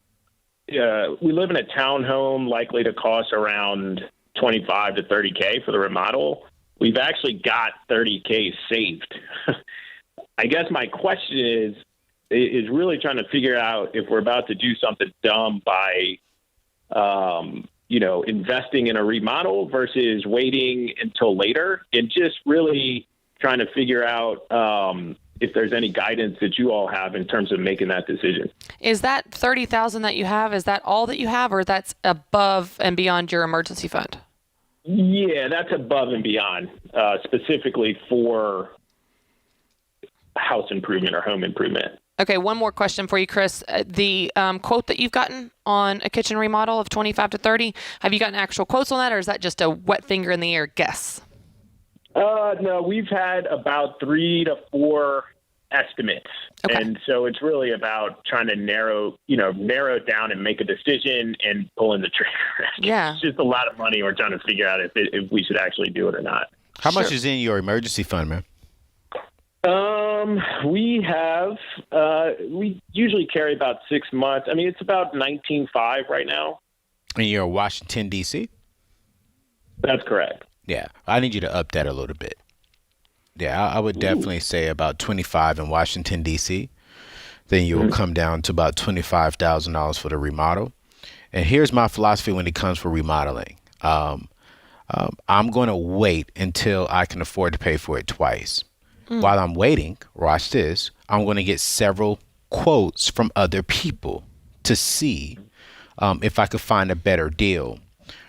we live in a townhome likely to cost around $25 to $30K for the remodel. We've actually got $30K saved. I guess my question is really trying to figure out if we're about to do something dumb by, investing in a remodel versus waiting until later, and just really trying to figure out if there's any guidance that you all have in terms of making that decision. Is that $30,000 that you have, is that all that you have, or that's above and beyond your emergency fund? Yeah, that's above and beyond, specifically for house improvement or home improvement. Okay, one more question for you, Chris. The quote that you've gotten on a kitchen remodel of 25 to 30, have you gotten actual quotes on that, or is that just a wet finger in the air guess? No, we've had about 3 to 4 estimates. Okay. And so it's really about trying to narrow it down and make a decision and pulling the trigger. Yeah. It's just a lot of money. We're trying to figure out if we should actually do it or not. How much is in your emergency fund, man? We usually carry about 6 months. I mean, it's about $19.5 right now. And you're in Washington, D.C.? That's correct. Yeah, I need you to up that a little bit. Yeah, I would definitely say about 25 in Washington, D.C. Then you will come down to about $25,000 for the remodel. And here's my philosophy when it comes for remodeling. I'm going to wait until I can afford to pay for it twice. While I'm waiting, watch this, I'm going to get several quotes from other people to see if I could find a better deal.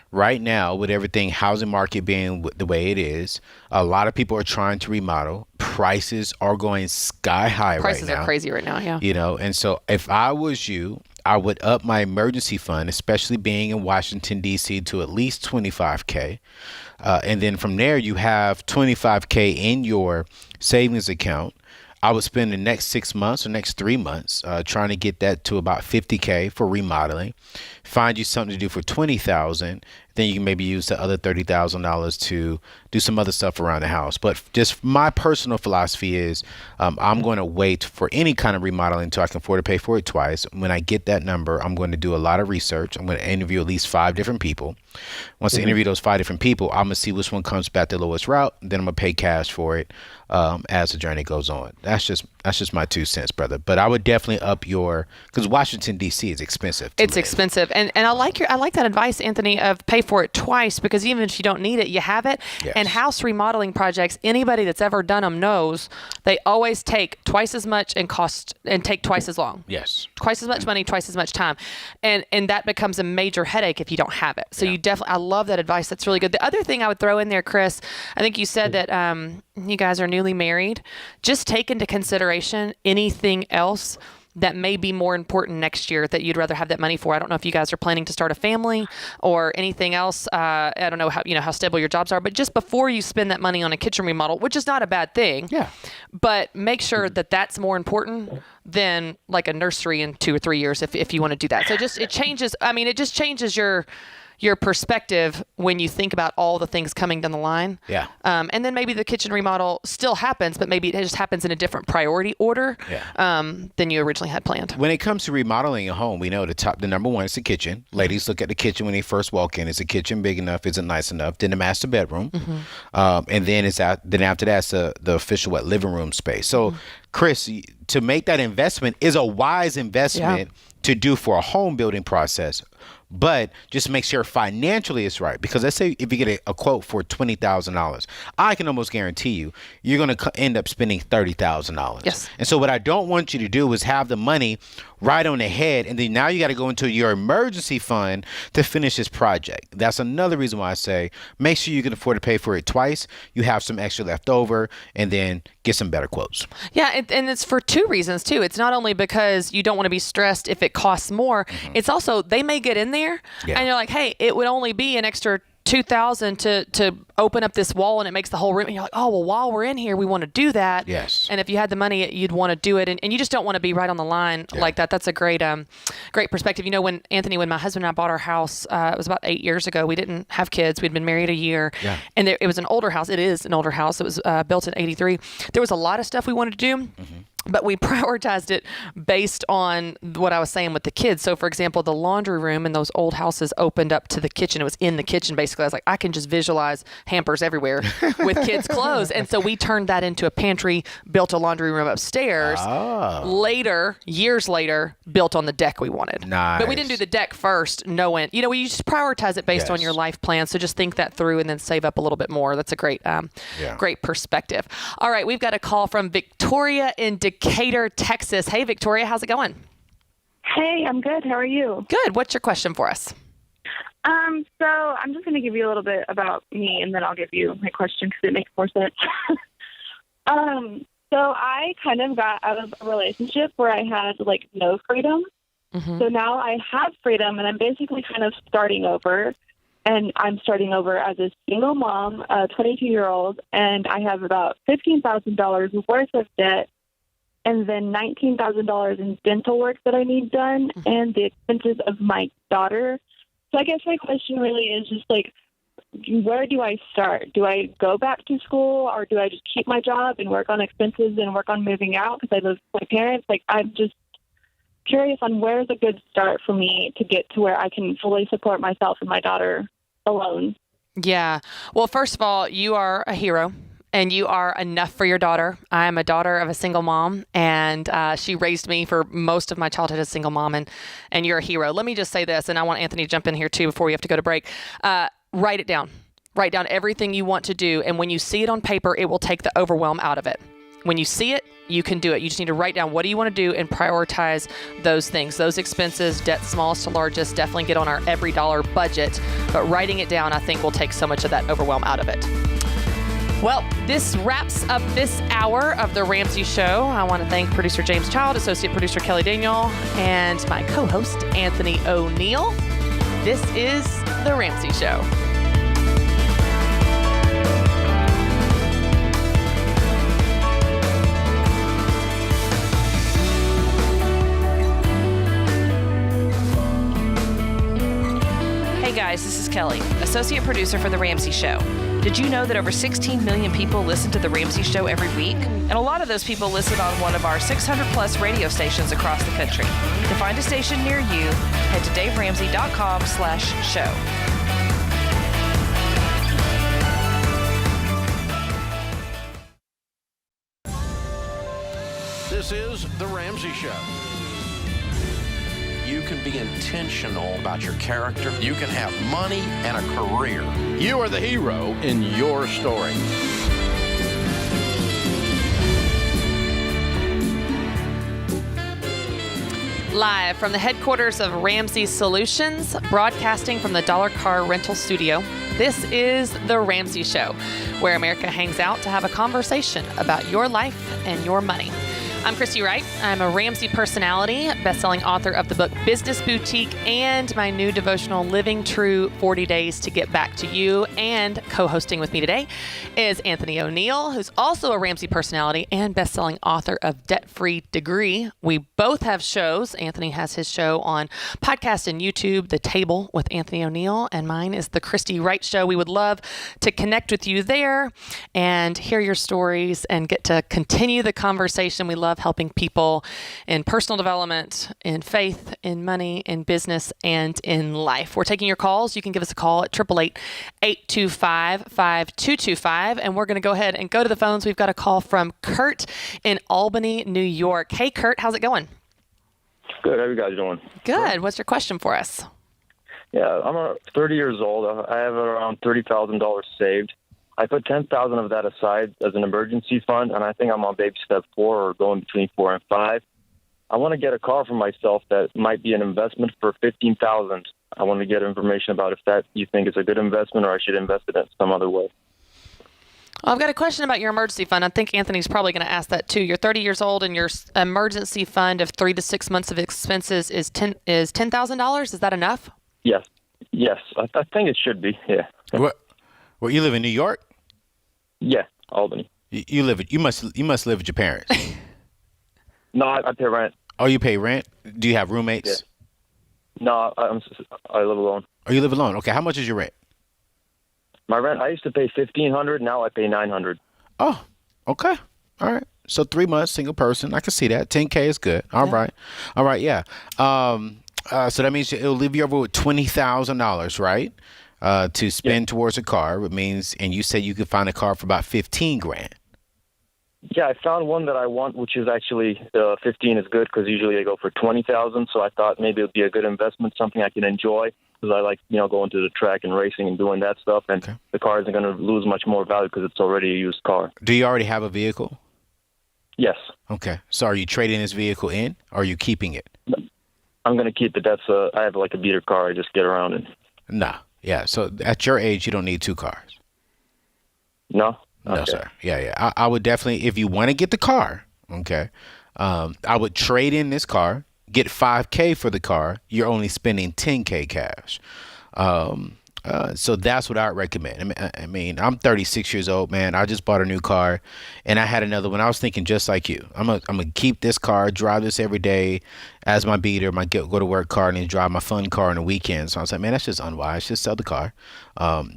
Right now, with everything, housing market being the way it is, a lot of people are trying to remodel. Prices are going sky high right now. Prices are crazy right now, yeah. And so if I was you, I would up my emergency fund, especially being in Washington, D.C., to at least $25K. And then from there, you have $25K in your savings account. I would spend the next 6 months or next 3 months trying to get that to about $50K for remodeling. find you something to do for $20,000. Then you can maybe use the other $30,000 to do some other stuff around the house. But just my personal philosophy is I'm going to wait for any kind of remodeling until I can afford to pay for it twice. When I get that number, I'm going to do a lot of research. I'm going to interview at least 5 different people. Once I interview those 5 different people, I'm going to see which one comes back the lowest route. Then I'm going to pay cash for it as the journey goes on. That's just my 2 cents, brother. But I would definitely up because Washington, D.C. is expensive. It's expensive. And I like that advice, Anthony, of pay for it twice, because even if you don't need it, you have it. Yes. And house remodeling projects, anybody that's ever done them knows they always take twice as much and take twice as long. Yes. Twice as much money, twice as much time. And that becomes a major headache if you don't have it. So you definitely, I love that advice. That's really good. The other thing I would throw in there, Chris, I think you said that you guys are newly married. Just take into consideration anything else that may be more important next year that you'd rather have that money for. I don't know if you guys are planning to start a family or anything else. I don't know how stable your jobs are, but just before you spend that money on a kitchen remodel, which is not a bad thing. Yeah. But make sure that that's more important than like a nursery in 2 or 3 years if you want to do that. So it just changes your perspective when you think about all the things coming down the line. Yeah. And then maybe the kitchen remodel still happens, but maybe it just happens in a different priority order than you originally had planned. When it comes to remodeling a home, we know the number one is the kitchen. Ladies look at the kitchen when they first walk in. Is the kitchen big enough? Is it nice enough? Then the master bedroom. And then after that's the official living room space. So Chris, to make that investment is a wise investment to do for a home building process. But just make sure financially it's right. Because let's say if you get a quote for $20,000, I can almost guarantee you're going to end up spending $30,000. Yes. And so what I don't want you to do is have the money right on the head, and then now you got to go into your emergency fund to finish this project. That's another reason why I say make sure you can afford to pay for it twice. You have some extra left over, and then get some better quotes. Yeah, and it's for 2 reasons too. It's not only because you don't want to be stressed if it costs more. It's also they may get in there and you're like, hey, it would only be an extra $2,000 to open up this wall, and it makes the whole room. And you're like, oh, well, while we're in here, we want to do that. Yes. And if you had the money, you'd want to do it. And you just don't want to be right on the line like that. That's a great perspective. When my husband and I bought our house, it was about 8 years ago. We didn't have kids. We'd been married a year. Yeah. And it was an older house. It is an older house. It was built in '83. There was a lot of stuff we wanted to do. But we prioritized it based on what I was saying with the kids. So, for example, the laundry room in those old houses opened up to the kitchen. It was in the kitchen, basically. I was like, I can just visualize hampers everywhere with kids' clothes. And so we turned that into a pantry, built a laundry room upstairs. Later, years later, built on the deck we wanted. Nice. But we didn't do the deck first, knowing, you just prioritize it based on your life plan. So just think that through and then save up a little bit more. That's a great perspective. All right, we've got a call from Victoria in Decatur, Texas. Hey, Victoria, how's it going? Hey, I'm good. How are you? Good. What's your question for us? So I'm just going to give you a little bit about me, and then I'll give you my question because it makes more sense. So I kind of got out of a relationship where I had no freedom. So now I have freedom, and I'm basically kind of starting over. And I'm starting over as a single mom, a 22-year-old, and I have about $15,000 worth of debt, and then $19,000 in dental work that I need done, and the expenses of my daughter. So I guess my question really is just where do I start? Do I go back to school, or do I just keep my job and work on expenses and work on moving out because I live with my parents? I'm just curious on where's a good start for me to get to where I can fully support myself and my daughter alone. Yeah. Well, first of all, you are a hero. And you are enough for your daughter. I am a daughter of a single mom, and she raised me for most of my childhood as a single mom, and you're a hero. Let me just say this, and I want Anthony to jump in here too before we have to go to break. Write it down. Write down everything you want to do, and when you see it on paper, it will take the overwhelm out of it. When you see it, you can do it. You just need to write down what do you want to do and prioritize those things, those expenses, debt smallest to largest. Definitely get on our every dollar budget, but writing it down, I think, will take so much of that overwhelm out of it. Well, this wraps up this hour of The Ramsey Show. I want to thank producer James Child, associate producer Kelly Daniel, and my co-host Anthony O'Neill. This is The Ramsey Show. guys, this is Kelly, associate producer for The Ramsey Show. Did you know that over 16 million people listen to The Ramsey Show every week? And a lot of those people listen on one of our 600-plus radio stations across the country. To find a station near you, head to daveramsey.com/show. This is The Ramsey Show. You can be intentional about your character. You can have money and a career. You are the hero in your story. Live from the headquarters of Ramsey Solutions, broadcasting from the Dollar Car Rental Studio, this is The Ramsey Show, where America hangs out to have a conversation about your life and your money. I'm Christy Wright. I'm a Ramsey personality, best-selling author of the book Business Boutique and my new devotional Living True 40 Days to Get Back to You. And co-hosting with me today is Anthony O'Neill, who's also a Ramsey personality and best-selling author of Debt-Free Degree. We both have shows. Anthony has his show on podcast and YouTube, The Table with Anthony O'Neill, and mine is The Christy Wright Show. We would love to connect with you there and hear your stories and get to continue the conversation. We love helping people in personal development, in faith, in money, in business, and in life. We're taking your calls. You can give us a call at 888-825-5225. And we're going to go ahead and go to the phones. We've got a call from Kurt in Albany, New York. Hey, Kurt, how's it going? Good. How are you guys doing? Good. What's your question for us? Yeah, I'm 30 years old. I have around $30,000 saved. I put $10,000 of that aside as an emergency fund, and I think I'm on baby step 4 or going between 4 and 5. I want to get a car for myself that might be an investment for $15,000. I want to get information about if that you think is a good investment or I should invest it in some other way. Well, I've got a question about your emergency fund. I think Anthony's probably going to ask that too. You're 30 years old, and your emergency fund of 3 to 6 months of expenses is $10,000. Is that enough? Yes. I think it should be. Yeah. What? Well, you live in New York? Yeah, Albany. You must live with your parents. No, I pay rent. Oh, you pay rent? Do you have roommates? Yeah. No, I live alone. Oh, you live alone. Okay, how much is your rent? My rent, I used to pay $1,500. Now I pay $900. Oh, okay. All right. So 3 months, single person. I can see that. $10K is good. All right. Yeah. So that means it'll leave you over with $20,000, right? To spend towards a car. It means, and you said you could find a car for about $15,000. Yeah, I found one that I want, which is actually 15 is good because usually they go for $20,000. So I thought maybe it would be a good investment, something I can enjoy because I like going to the track and racing and doing that stuff. And the car isn't going to lose much more value because it's already a used car. Do you already have a vehicle? Yes. Okay. So are you trading this vehicle in, or are you keeping it? I'm going to keep it. I have like a beater car. I just get around in. No. Yeah, so at your age, you don't need 2 cars. No? No, sir. Yeah. I would definitely, if you want to get the car, okay, I would trade in this car, get $5K for the car. You're only spending $10K cash. So that's what I'd recommend. I mean, I'm 36 years old, man. I just bought a new car, and I had another one. I was thinking just like you. I'm gonna keep this car, drive this every day as my beater, my go to work car, and then drive my fun car on the weekends. So I was like, man, that's just unwise. Just sell the car,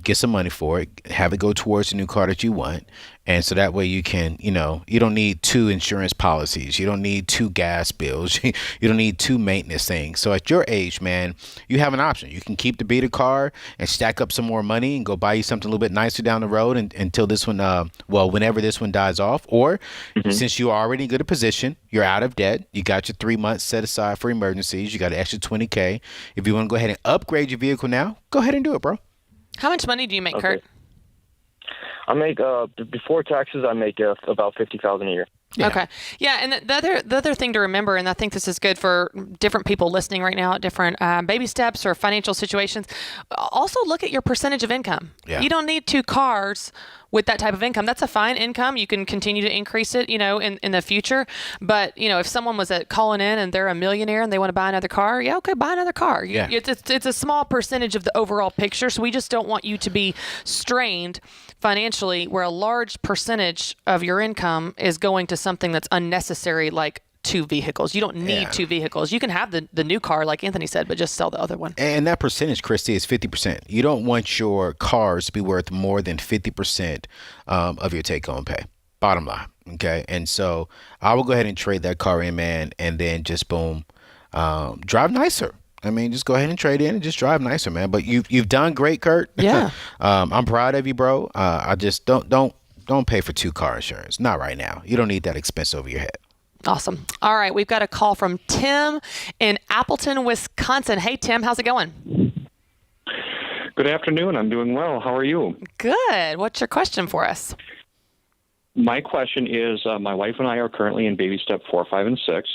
get some money for it, have it go towards the new car that you want, and so that way you can, you don't need 2 insurance policies, you don't need 2 gas bills, you don't need 2 maintenance things. So at your age, man, you have an option. You can keep the beater car and stack up some more money and go buy you something a little bit nicer down the road until this one, whenever this one dies off. Or since you're already in a good position, you're out of debt, you got your 3 months set aside for emergencies, you got an extra $20K. If you want to go ahead and upgrade your vehicle now, go ahead and do it, bro. How much money do you make, Kurt? I make, before taxes, I make about $50,000 a year. Yeah. Okay. Yeah, and the other thing to remember, and I think this is good for different people listening right now at different baby steps or financial situations, also look at your percentage of income. Yeah. You don't need 2 cars with that type of income. That's a fine income. You can continue to increase it, in the future. But, if someone was calling in and they're a millionaire and they want to buy another car, okay, buy another car. Yeah. It's a small percentage of the overall picture, so we just don't want you to be strained financially where a large percentage of your income is going to something that's unnecessary, like 2 vehicles. You don't need 2 vehicles. You can have the new car, like Anthony said, but just sell the other one. And that percentage, Christy, is 50%. You don't want your cars to be worth more than 50% of your take-home pay. Bottom line. Okay. And so I will go ahead and trade that car in, man, and then just boom, drive nicer. I mean, just go ahead and trade in and just drive nicer, man. But you've done great, Kurt. Yeah. I'm proud of you, bro. I just don't pay for 2 car insurance. Not right now. You don't need that expense over your head. Awesome. All right. We've got a call from Tim in Appleton, Wisconsin. Hey, Tim, how's it going? Good afternoon. I'm doing well. How are you? Good. What's your question for us? My question is, my wife and I are currently in baby step 4, 5, and 6.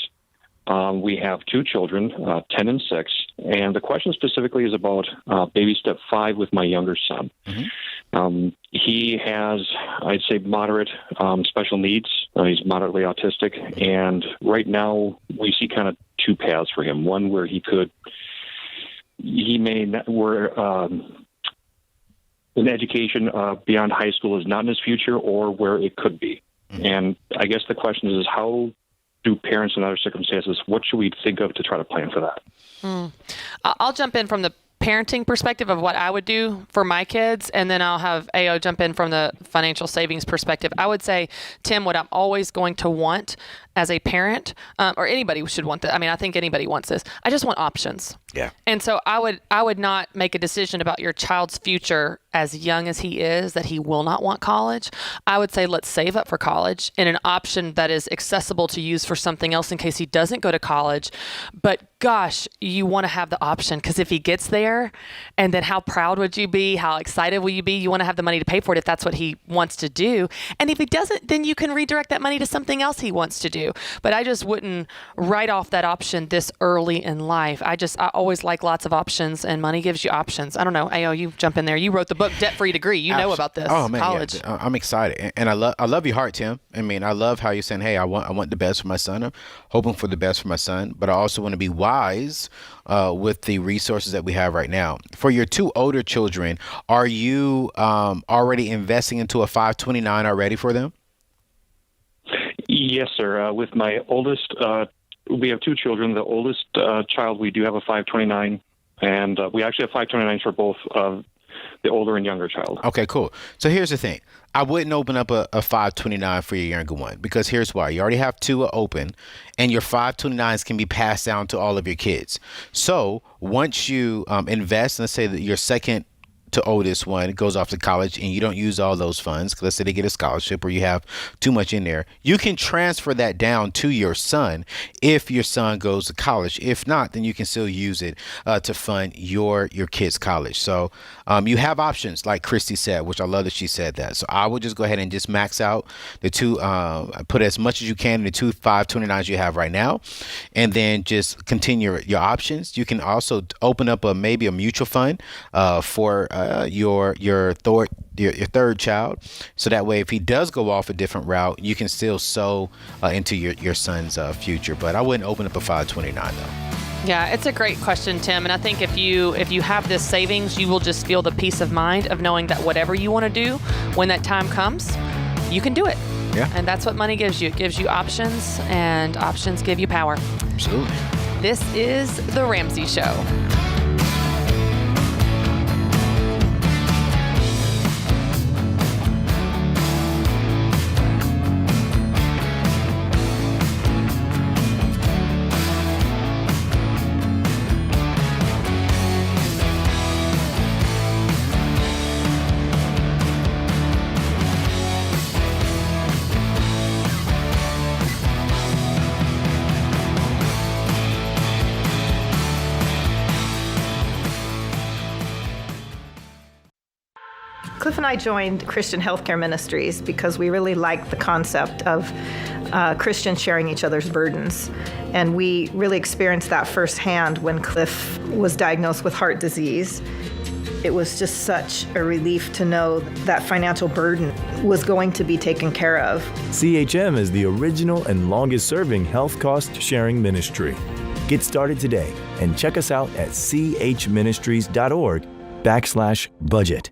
We have 2 children, 10 and 6. And the question specifically is about baby step 5 with my younger son. Mm-hmm. He has, I'd say, moderate special needs. He's moderately autistic. And right now we see kind of 2 paths for him. One where an education beyond high school is not in his future, or where it could be. Mm-hmm. And I guess the question is how do parents in other circumstances, what should we think of to try to plan for that? I'll jump in from the parenting perspective of what I would do for my kids, and then I'll have AO jump in from the financial savings perspective. I would say, Tim, what I'm always going to want as a parent, or anybody should want that. I mean, I think anybody wants this. I just want options. Yeah. And so I would not make a decision about your child's future as young as he is, that he will not want college. I would say, let's save up for college in an option that is accessible to use for something else in case he doesn't go to college. But gosh, you want to have the option, because if he gets there, and then how proud would you be? How excited will you be? You want to have the money to pay for it if that's what he wants to do. And if he doesn't, then you can redirect that money to something else he wants to do. But I just wouldn't write off that option this early in life. I always like lots of options, and money gives you options. I don't know. AO, you jump in there. You wrote the book Debt-Free Degree. You know about this. Oh man, college. Yeah. I'm excited, and I love your heart, Tim. I mean, I love how you're saying, hey, I want the best for my son. I'm hoping for the best for my son, but I also want to be wise with the resources that we have right now. For your 2 older children, are you already investing into a 529 already for them? Yes, sir. With my oldest, we have 2 children. The oldest child, we do have a 529, and we actually have 529s for both the older and younger child. Okay, cool. So here's the thing. I wouldn't open up a 529 for your younger one, because here's why. You already have 2 open, and your 529s can be passed down to all of your kids. So once you invest, let's say that your second to oldest one goes off to college and you don't use all those funds, because let's say they get a scholarship or you have too much in there, you can transfer that down to your son if your son goes to college. If not, then you can still use it to fund your kid's college. So you have options, like Christy said, which I love that she said that. So I would just go ahead and just max out the 2, put as much as you can in the 2 529s you have right now, and then just continue your options. You can also open up maybe a mutual fund for your third child, so that way if he does go off a different route, you can still sow into your son's future. But I wouldn't open up a 529 though. Yeah, it's a great question, Tim. And I think if you have this savings, you will just feel the peace of mind of knowing that whatever you want to do when that time comes, you can do it. Yeah. And that's what money gives you. It gives you options, and options give you power. Absolutely. This is The Ramsey Show. Cliff and I joined Christian Healthcare Ministries because we really liked the concept of Christians sharing each other's burdens. And we really experienced that firsthand when Cliff was diagnosed with heart disease. It was just such a relief to know that financial burden was going to be taken care of. CHM is the original and longest-serving health cost-sharing ministry. Get started today and check us out at chministries.org/budget.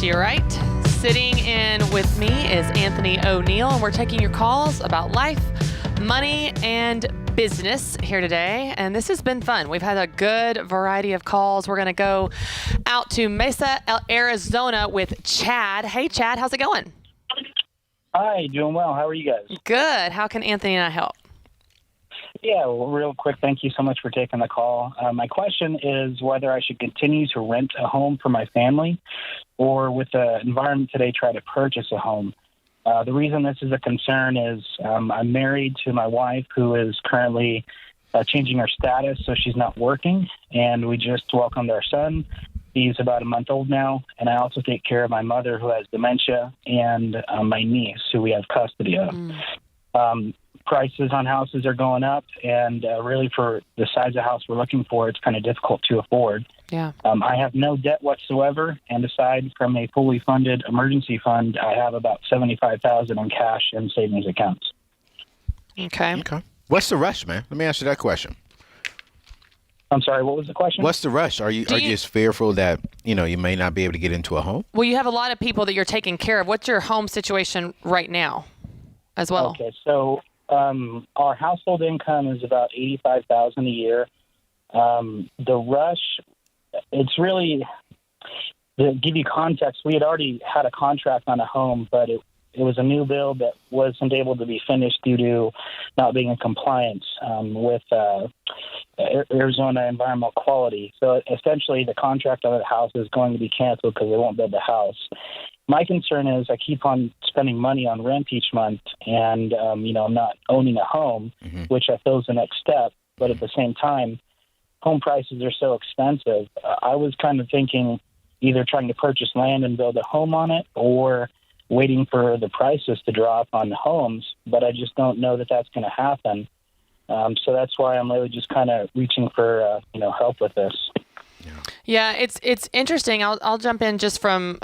To your right, sitting in with me is Anthony O'Neill, and we're taking your calls about life, money, and business here today. And this has been fun. We've had a good variety of calls. We're going to go out to Mesa, Arizona with Chad. Hey, Chad, how's it going? Hi, doing well. How are you guys? Good. How can Anthony and I help? Yeah, well, real quick, thank you so much for taking the call. My question is whether I should continue to rent a home for my family or with the environment today try to purchase a home. The reason this is a concern is I'm married to my wife who is currently changing her status, so she's not working, and we just welcomed our son. He's about a month old now, and I also take care of my mother who has dementia and my niece who we have custody of. Prices on houses are going up, and really for the size of house we're looking for, it's kind of difficult to afford. Yeah. I have no debt whatsoever, and aside from a fully funded emergency fund, I have about $75,000 in cash and savings accounts. Okay. What's the rush, man? Let me ask you that question. I'm sorry, what was the question? What's the rush? Are you just fearful that, you may not be able to get into a home? Well, you have a lot of people that you're taking care of. What's your home situation right now as well? Okay, so our household income is about $85,000 a year. The rush, it's really, to give you context, we had already had a contract on a home, but it was a new build that wasn't able to be finished due to not being in compliance with Arizona environmental quality. So essentially the contract on the house is going to be canceled because they won't build the house. My concern is I keep on spending money on rent each month and, I'm not owning a home, which I feel is the next step. But at the same time, home prices are so expensive. I was kind of thinking either trying to purchase land and build a home on it or waiting for the prices to drop on the homes, but I just don't know that that's going to happen. So that's why I'm really just kind of reaching for, help with this. Yeah, it's interesting. I'll jump in just from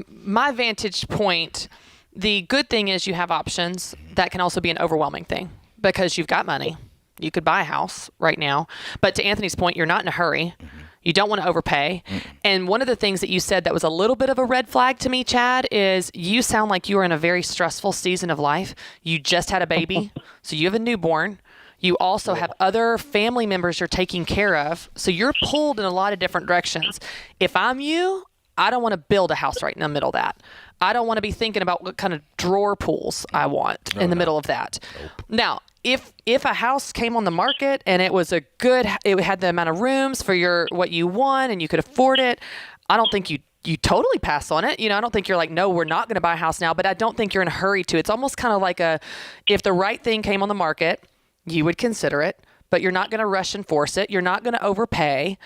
my vantage point. The good thing is you have options. That can also be an overwhelming thing because you've got money. You could buy a house right now. But to Anthony's point, you're not in a hurry. You don't want to overpay. And one of the things that you said that was a little bit of a red flag to me, Chad, is you sound like you are in a very stressful season of life. You just had a baby, so you have a newborn. You also have other family members you're taking care of. So you're pulled in a lot of different directions. If I'm you, I don't want to build a house right in the middle of that. I don't want to be thinking about what kind of drawer pools I want in the middle of that. Now, if a house came on the market and it was it had the amount of rooms for what you want and you could afford it, I don't think you totally pass on it. I don't think you're like, no, we're not going to buy a house now, but I don't think you're in a hurry to. It's almost kind of like if the right thing came on the market, you would consider it, but you're not going to rush and force it. You're not going to overpay.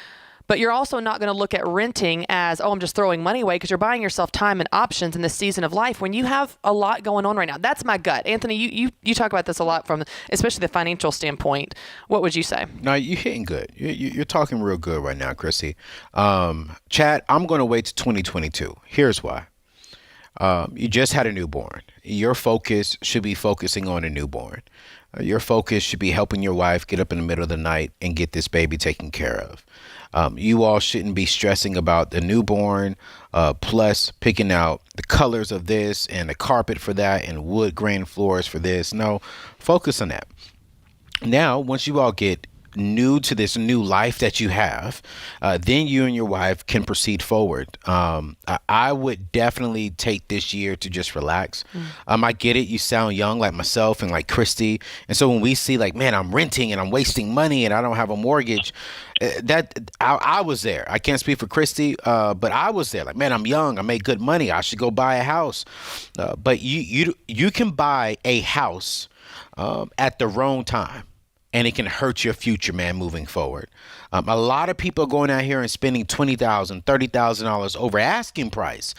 But you're also not going to look at renting as, I'm just throwing money away, because you're buying yourself time and options in this season of life when you have a lot going on right now. That's my gut. Anthony, you talk about this a lot from especially the financial standpoint. What would you say? No, you're hitting good. You're talking real good right now, Chrissy. Chad, I'm going to wait to 2022. Here's why. You just had a newborn. Your focus should be focusing on a newborn. Your focus should be helping your wife get up in the middle of the night and get this baby taken care of. You all shouldn't be stressing about the newborn, plus picking out the colors of this and the carpet for that and wood grain floors for this. No, focus on that. Now, once you all get new to this new life that you have, then you and your wife can proceed forward. I would definitely take this year to just relax. I get it. You sound young like myself and like Christy. And so when we see like, man, I'm renting and I'm wasting money and I don't have a mortgage, I was there. I can't speak for Christy, but I was there. Like, man, I'm young. I make good money. I should go buy a house. But you can buy a house at the wrong time. And it can hurt your future, man, moving forward. A lot of people are going out here and spending $20,000, $30,000 over asking price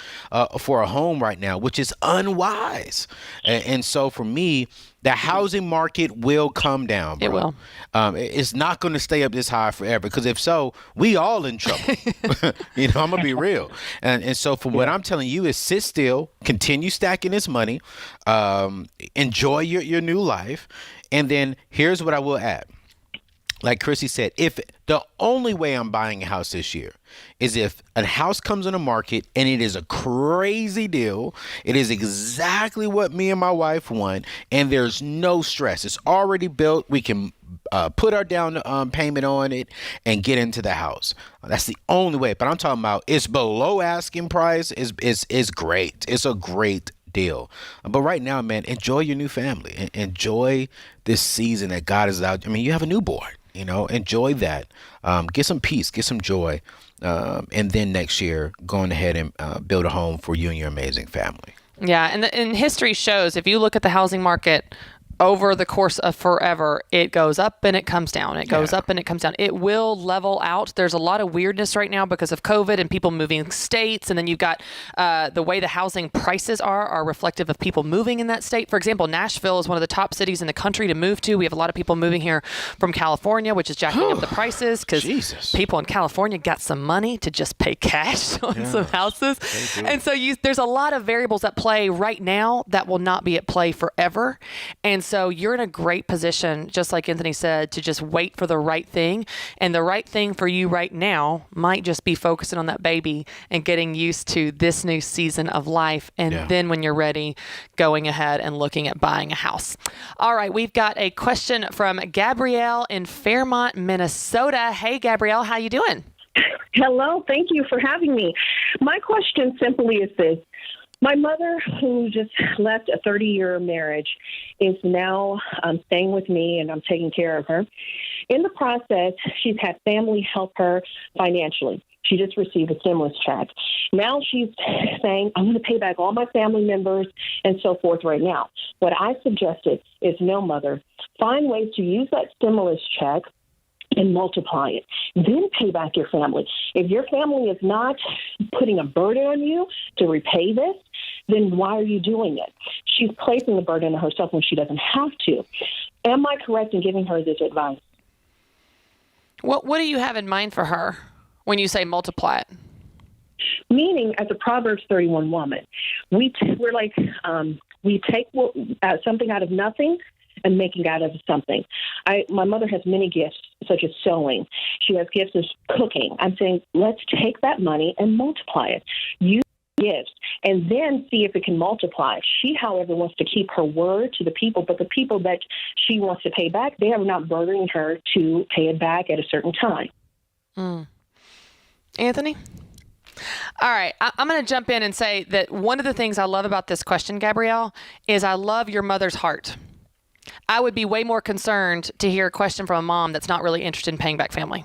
for a home right now, which is unwise. And so for me, the housing market will come down, bro. It will. It's not going to stay up this high forever, because if so, we all in trouble. I'm going to be real. And so from what I'm telling you is sit still, continue stacking this money, enjoy your new life. And then here's what I will add. like Chrissy said, if the only way I'm buying a house this year is if a house comes on the market and it is a crazy deal, it is exactly what me and my wife want, and there's no stress. It's already built. We can put our down payment on it and get into the house. That's the only way. But I'm talking about it's below asking price. Is great. It's a great deal. But right now, man, enjoy your new family. Enjoy this season that God is out. I mean, you have a newborn. Enjoy that. Get some peace, get some joy, and then next year, going ahead and build a home for you and your amazing family. Yeah, and history shows, if you look at the housing market over the course of forever, it goes up and it comes down. It goes up and it comes down. It will level out. There's a lot of weirdness right now because of COVID and people moving states. And then you've got the way the housing prices are reflective of people moving in that state. For example, Nashville is one of the top cities in the country to move to. We have a lot of people moving here from California, which is jacking up the prices because people in California got some money to just pay cash on some houses. And so there's a lot of variables at play right now that will not be at play forever. And so you're in a great position, just like Anthony said, to just wait for the right thing. And the right thing for you right now might just be focusing on that baby and getting used to this new season of life. And then when you're ready, going ahead and looking at buying a house. All right, we've got a question from Gabrielle in Fairmont, Minnesota. Hey, Gabrielle, how you doing? Hello, thank you for having me. My question simply is this. My mother, who just left a 30-year marriage, is now staying with me, and I'm taking care of her. In the process, she's had family help her financially. She just received a stimulus check. Now she's saying, I'm going to pay back all my family members and so forth right now. What I suggested is, no, mother, find ways to use that stimulus check and multiply it. Then pay back your family. If your family is not putting a burden on you to repay this, then why are you doing it? She's placing the burden on herself when she doesn't have to. Am I correct in giving her this advice? What do you have in mind for her when you say multiply it? Meaning, as a Proverbs 31 woman, we take something out of nothing and making out of something. My mother has many gifts, such as sewing. She has gifts of cooking. I'm saying, let's take that money and multiply it. Use gifts and then see if it can multiply. She, however, wants to keep her word to the people, but the people that she wants to pay back, they are not burdening her to pay it back at a certain time. Anthony? All right. I'm going to jump in and say that one of the things I love about this question, Gabrielle, is I love your mother's heart. I would be way more concerned to hear a question from a mom that's not really interested in paying back family,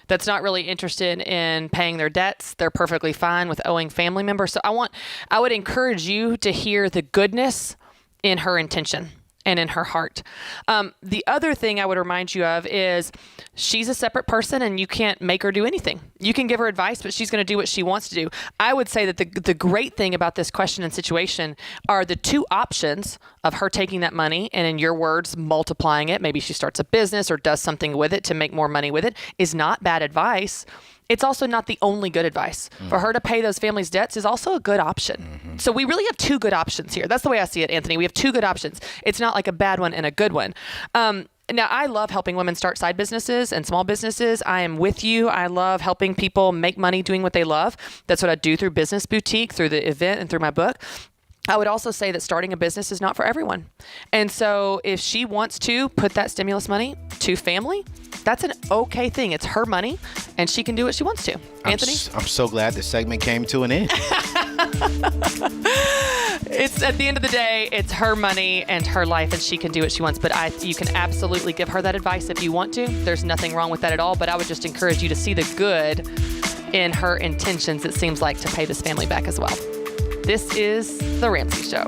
that's not really interested in paying their debts. They're perfectly fine with owing family members. So I would encourage you to hear the goodness in her intention and in her heart. The other thing I would remind you of is she's a separate person and you can't make her do anything. You can give her advice, but she's going to do what she wants to do. I would say that the great thing about this question and situation are the two options of her taking that money and, in your words, multiplying it. Maybe she starts a business or does something with it to make more money with it, is not bad advice. It's also not the only good advice. For her to pay those families' debts is also a good option. So we really have two good options here. That's the way I see it, Anthony. We have two good options. It's not like a bad one and a good one. Now, I love helping women start side businesses and small businesses. I am with you. I love helping people make money doing what they love. That's what I do through Business Boutique, through the event, and through my book. I would also say that starting a business is not for everyone. And so if she wants to put that stimulus money to family, that's an okay thing. It's her money, and she can do what she wants to. Anthony? I'm so glad the segment came to an end. It's at the end of the day, it's her money and her life, and she can do what she wants. But you can absolutely give her that advice if you want to. There's nothing wrong with that at all. But I would just encourage you to see the good in her intentions, it seems like, to pay this family back as well. This is The Ramsey Show.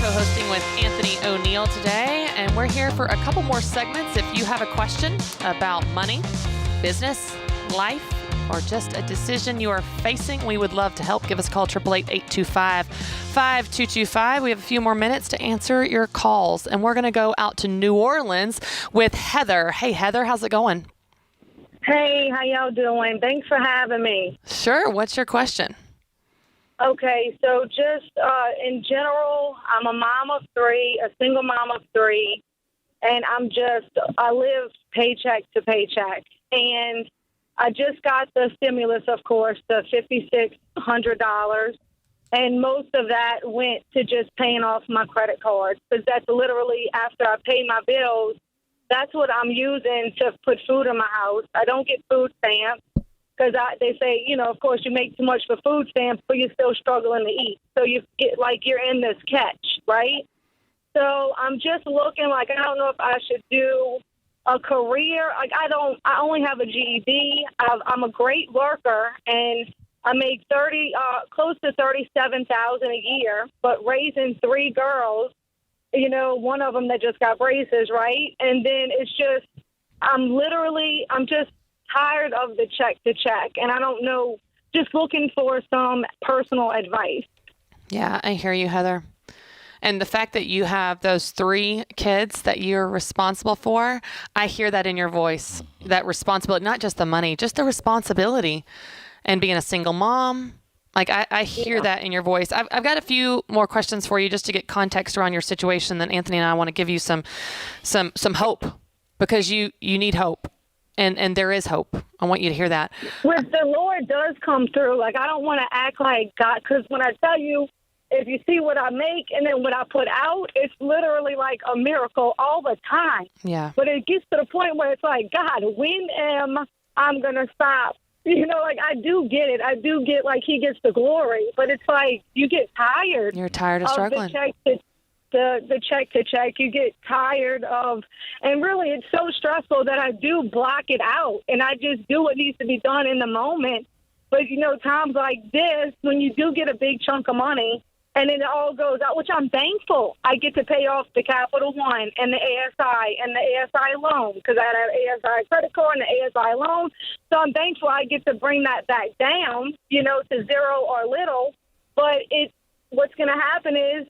co-hosting with Anthony O'Neill today, and we're here for a couple more segments. If you have a question about money, business, life, or just a decision you are facing, we would love to help. Give us a call, 888-825-5225. We have a few more minutes to answer your calls, and we're going to go out to New Orleans with Heather. Hey, Heather, how's it going? Hey, how y'all doing? Thanks for having me. Sure. What's your question? Okay, so just in general, I'm a mom of three, a single mom of three, and I live paycheck to paycheck. And I just got the stimulus, of course, the $5,600, and most of that went to just paying off my credit cards, because that's literally after I pay my bills, that's what I'm using to put food in my house. I don't get food stamps. Because they say, of course, you make too much for food stamps, but you're still struggling to eat. So you get like you're in this catch, right? So I'm just looking like I don't know if I should do a career. Like I only have a GED. I'm a great worker, and I make close to $37,000 a year. But raising three girls, one of them that just got braces, right? And then it's just I'm just tired of the check to check, and I don't know, just looking for some personal advice. Yeah, I hear you, Heather. And the fact that you have those three kids that you're responsible for, I hear that in your voice, that responsibility, not just the money, just the responsibility, and being a single mom. Like I hear that in your voice. I've got a few more questions for you just to get context around your situation. Then Anthony and I want to give you some hope, because you need hope. And there is hope. I want you to hear that. With the Lord does come through. Like, I don't want to act like God, because when I tell you, if you see what I make and then what I put out, it's literally like a miracle all the time. Yeah. But it gets to the point where it's like, God, when am I going to stop? Like I do get it. I do get like he gets the glory. But it's like you get tired. You're tired of struggling. The check to check, you get tired of, and really it's so stressful that I do block it out, and I just do what needs to be done in the moment. But times like this, when you do get a big chunk of money and then it all goes out, which I'm thankful I get to pay off the Capital One and the ASI and the ASI loan, because I had an ASI credit card and the ASI loan. So I'm thankful I get to bring that back down, to zero or little. But what's going to happen is,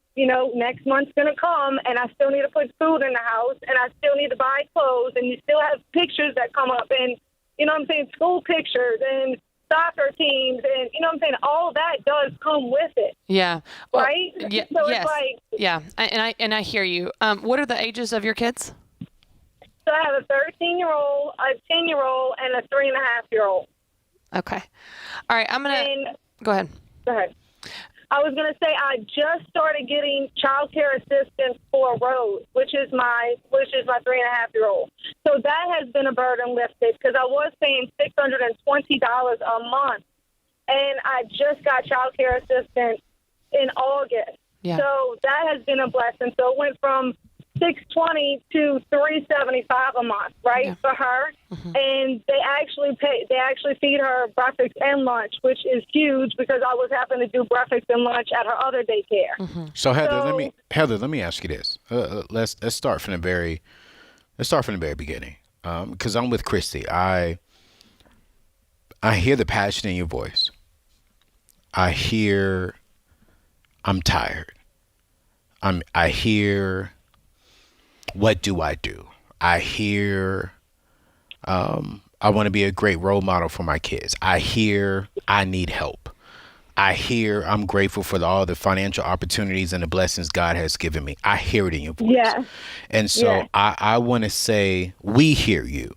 next month's going to come, and I still need to put food in the house, and I still need to buy clothes, and you still have pictures that come up, and, school pictures and soccer teams, and, all that does come with it. Yeah. Right? Yeah. So yes. it's like... Yeah, and I hear you. What are the ages of your kids? So I have a 13-year-old, a 10-year-old, and a 3.5-year-old. Okay. All right, I'm going to... Go ahead. Go ahead. I was going to say I just started getting child care assistance for Rose, which is my 3.5-year-old. So that has been a burden lifted, because I was paying $620 a month, and I just got child care assistance in August. Yeah. So that has been a blessing. So it went from $620 to $375 a month, right, for her. Mm-hmm. And they actually feed her breakfast and lunch, which is huge, because I was having to do breakfast and lunch at her other daycare. Mm-hmm. So Heather, let me ask you this. Let's start from the very beginning, because I'm with Christy. I hear the passion in your voice. I hear I'm tired. I hear, what do I do? I hear, I want to be a great role model for my kids. I hear, I need help. I hear, I'm grateful for all the financial opportunities and the blessings God has given me. I hear it in your voice. Yeah. And so I want to say, we hear you.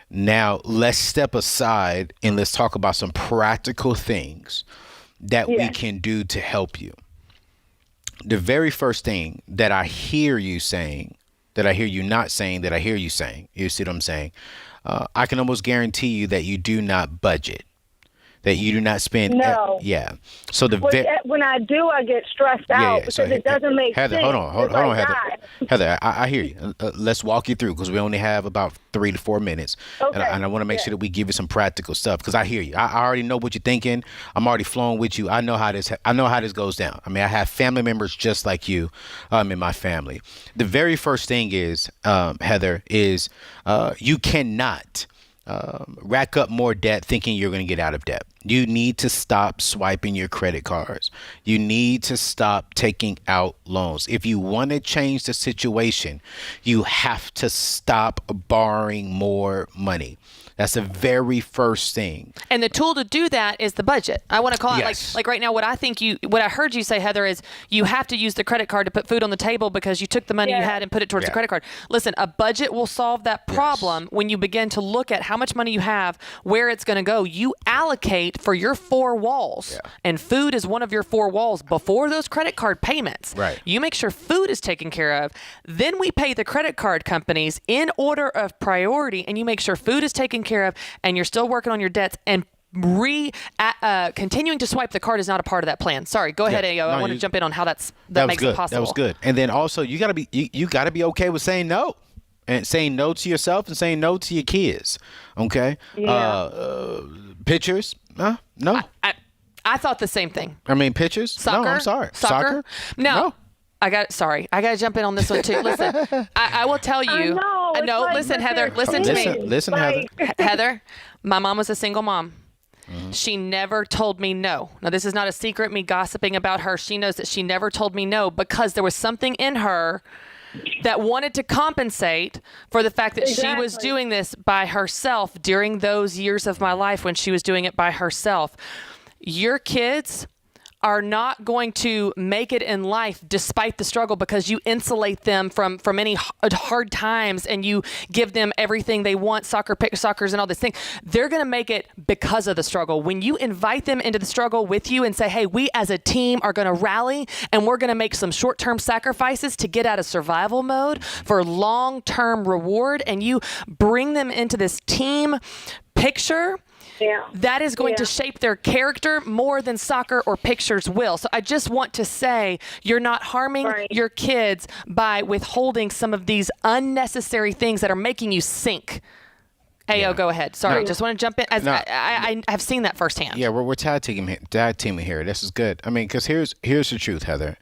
Now, let's step aside and let's talk about some practical things that we can do to help you. The very first thing that I hear you saying, that I hear you not saying, that I hear you saying, you see what I'm saying? I can almost guarantee you that you do not budget, that you do not spend. No. Yeah. So when I do, I get stressed out because it doesn't make Heather, sense. hold on, Heather. God. Heather, I hear you. Let's walk you through because we only have about 3 to 4 minutes. Okay. And I want to make sure that we give you some practical stuff because I hear you. I already know what you're thinking. I'm already flowing with you. I know how this goes down. I mean, I have family members just like you in my family. The very first thing is, Heather, is you cannot rack up more debt thinking you're going to get out of debt. You need to stop swiping your credit cards. You need to stop taking out loans. If you want to change the situation, you have to stop borrowing more money. That's the very first thing. And the tool to do that is the budget. I want to call it like right now. What I heard you say, Heather, is you have to use the credit card to put food on the table because you took the money you had and put it towards the credit card. Listen, a budget will solve that problem when you begin to look at how much money you have, where it's going to go. You allocate for your 4 walls, and food is one of your 4 walls before those credit card payments. Right. You make sure food is taken care of. Then we pay the credit card companies in order of priority, and you make sure food is taken care of, and you're still working on your debts, and continuing to swipe the card is not a part of that plan. Sorry, go ahead, Ayo. I want to jump in on how that makes it possible. That was good. And then also you gotta be okay with saying no, and saying no to yourself and saying no to your kids. Okay. Yeah. Pictures? No. I thought the same thing. I mean, pictures? Soccer? No, I'm sorry. Soccer? No. I got to jump in on this one too. Listen, I will tell you. No, listen, Heather, listen to me. Listen, Heather. Heather, my mom was a single mom. Mm-hmm. She never told me no. Now, this is not a secret, me gossiping about her. She knows that she never told me no because there was something in her that wanted to compensate for the fact that she was doing this by herself during those years of my life when she was doing it by herself. Your kids are not going to make it in life despite the struggle because you insulate them from any hard times and you give them everything they want, soccers and all this thing. They're going to make it because of the struggle. When you invite them into the struggle with you and say, hey, we as a team are going to rally and we're going to make some short-term sacrifices to get out of survival mode for long-term reward, and you bring them into this team picture, that is going to shape their character more than soccer or pictures will. So I just want to say you're not harming your kids by withholding some of these unnecessary things that are making you sink. Ayo, go ahead. Sorry, just want to jump in. I have seen that firsthand. Yeah, we're tag teaming here. This is good. I mean, because here's the truth, Heather.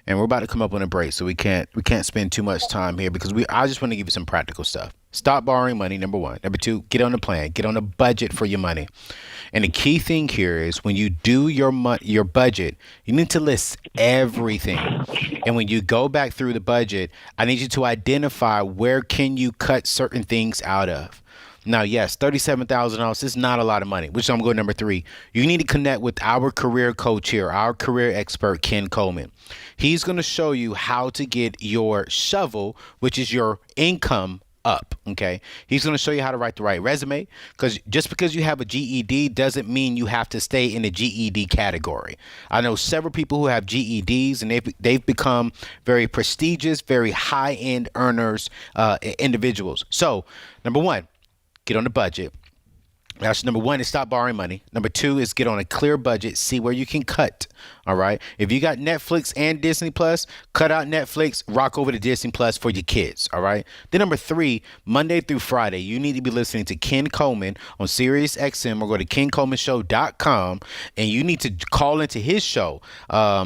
And we're about to come up on a break, so we can't spend too much time here because I just want to give you some practical stuff. Stop borrowing money, number 1. Number 2, get on a plan, get on a budget for your money. And the key thing here is when you do your budget, you need to list everything. And when you go back through the budget, I need you to identify where can you cut certain things out of. Now, yes, $37,000 is not a lot of money, which I'm going to number 3. You need to connect with our career coach here, our career expert, Ken Coleman. He's going to show you how to get your shovel, which is your income, up. Okay. He's going to show you how to write the right resume, because just because you have a GED doesn't mean you have to stay in the GED category. I know several people who have GEDs and they've become very prestigious, very high-end earners, individuals. So number 1, get on the budget. That's number 1 is stop borrowing money. Number 2 is get on a clear budget, see where you can cut. All right. If you got Netflix and Disney Plus, cut out Netflix, rock over to Disney Plus for your kids. All right. Then number 3, Monday through Friday, you need to be listening to Ken Coleman on Sirius XM or go to KenColemanShow.com, and you need to call into his show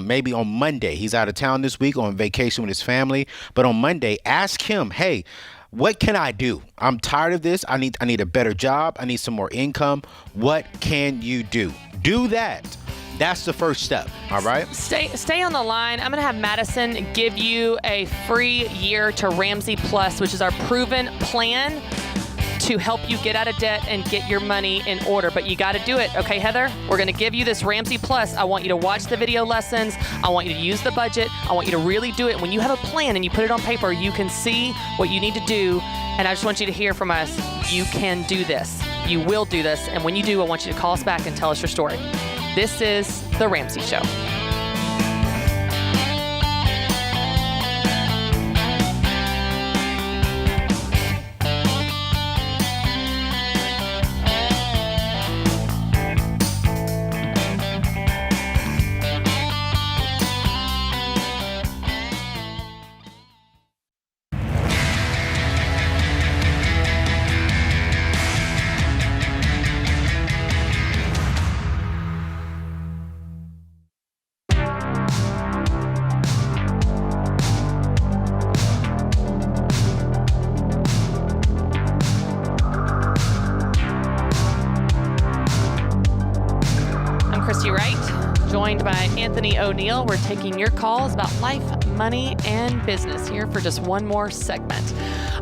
maybe on Monday. He's out of town this week on vacation with his family. But on Monday, ask him, hey, what can I do? I'm tired of this. I need a better job. I need some more income. What can you do? Do that. That's the first step. All right. Stay on the line. I'm going to have Madison give you a free year to Ramsey Plus, which is our proven plan to help you get out of debt and get your money in order. But you got to do it. Okay, Heather? We're going to give you this Ramsey Plus. I want you to watch the video lessons. I want you to use the budget. I want you to really do it. When you have a plan and you put it on paper, you can see what you need to do. And I just want you to hear from us. You can do this. You will do this. And when you do, I want you to call us back and tell us your story. This is The Ramsey Show. I'm Christy Wright, joined by Anthony O'Neill. We're taking your calls about life, money, and business here for just one more segment.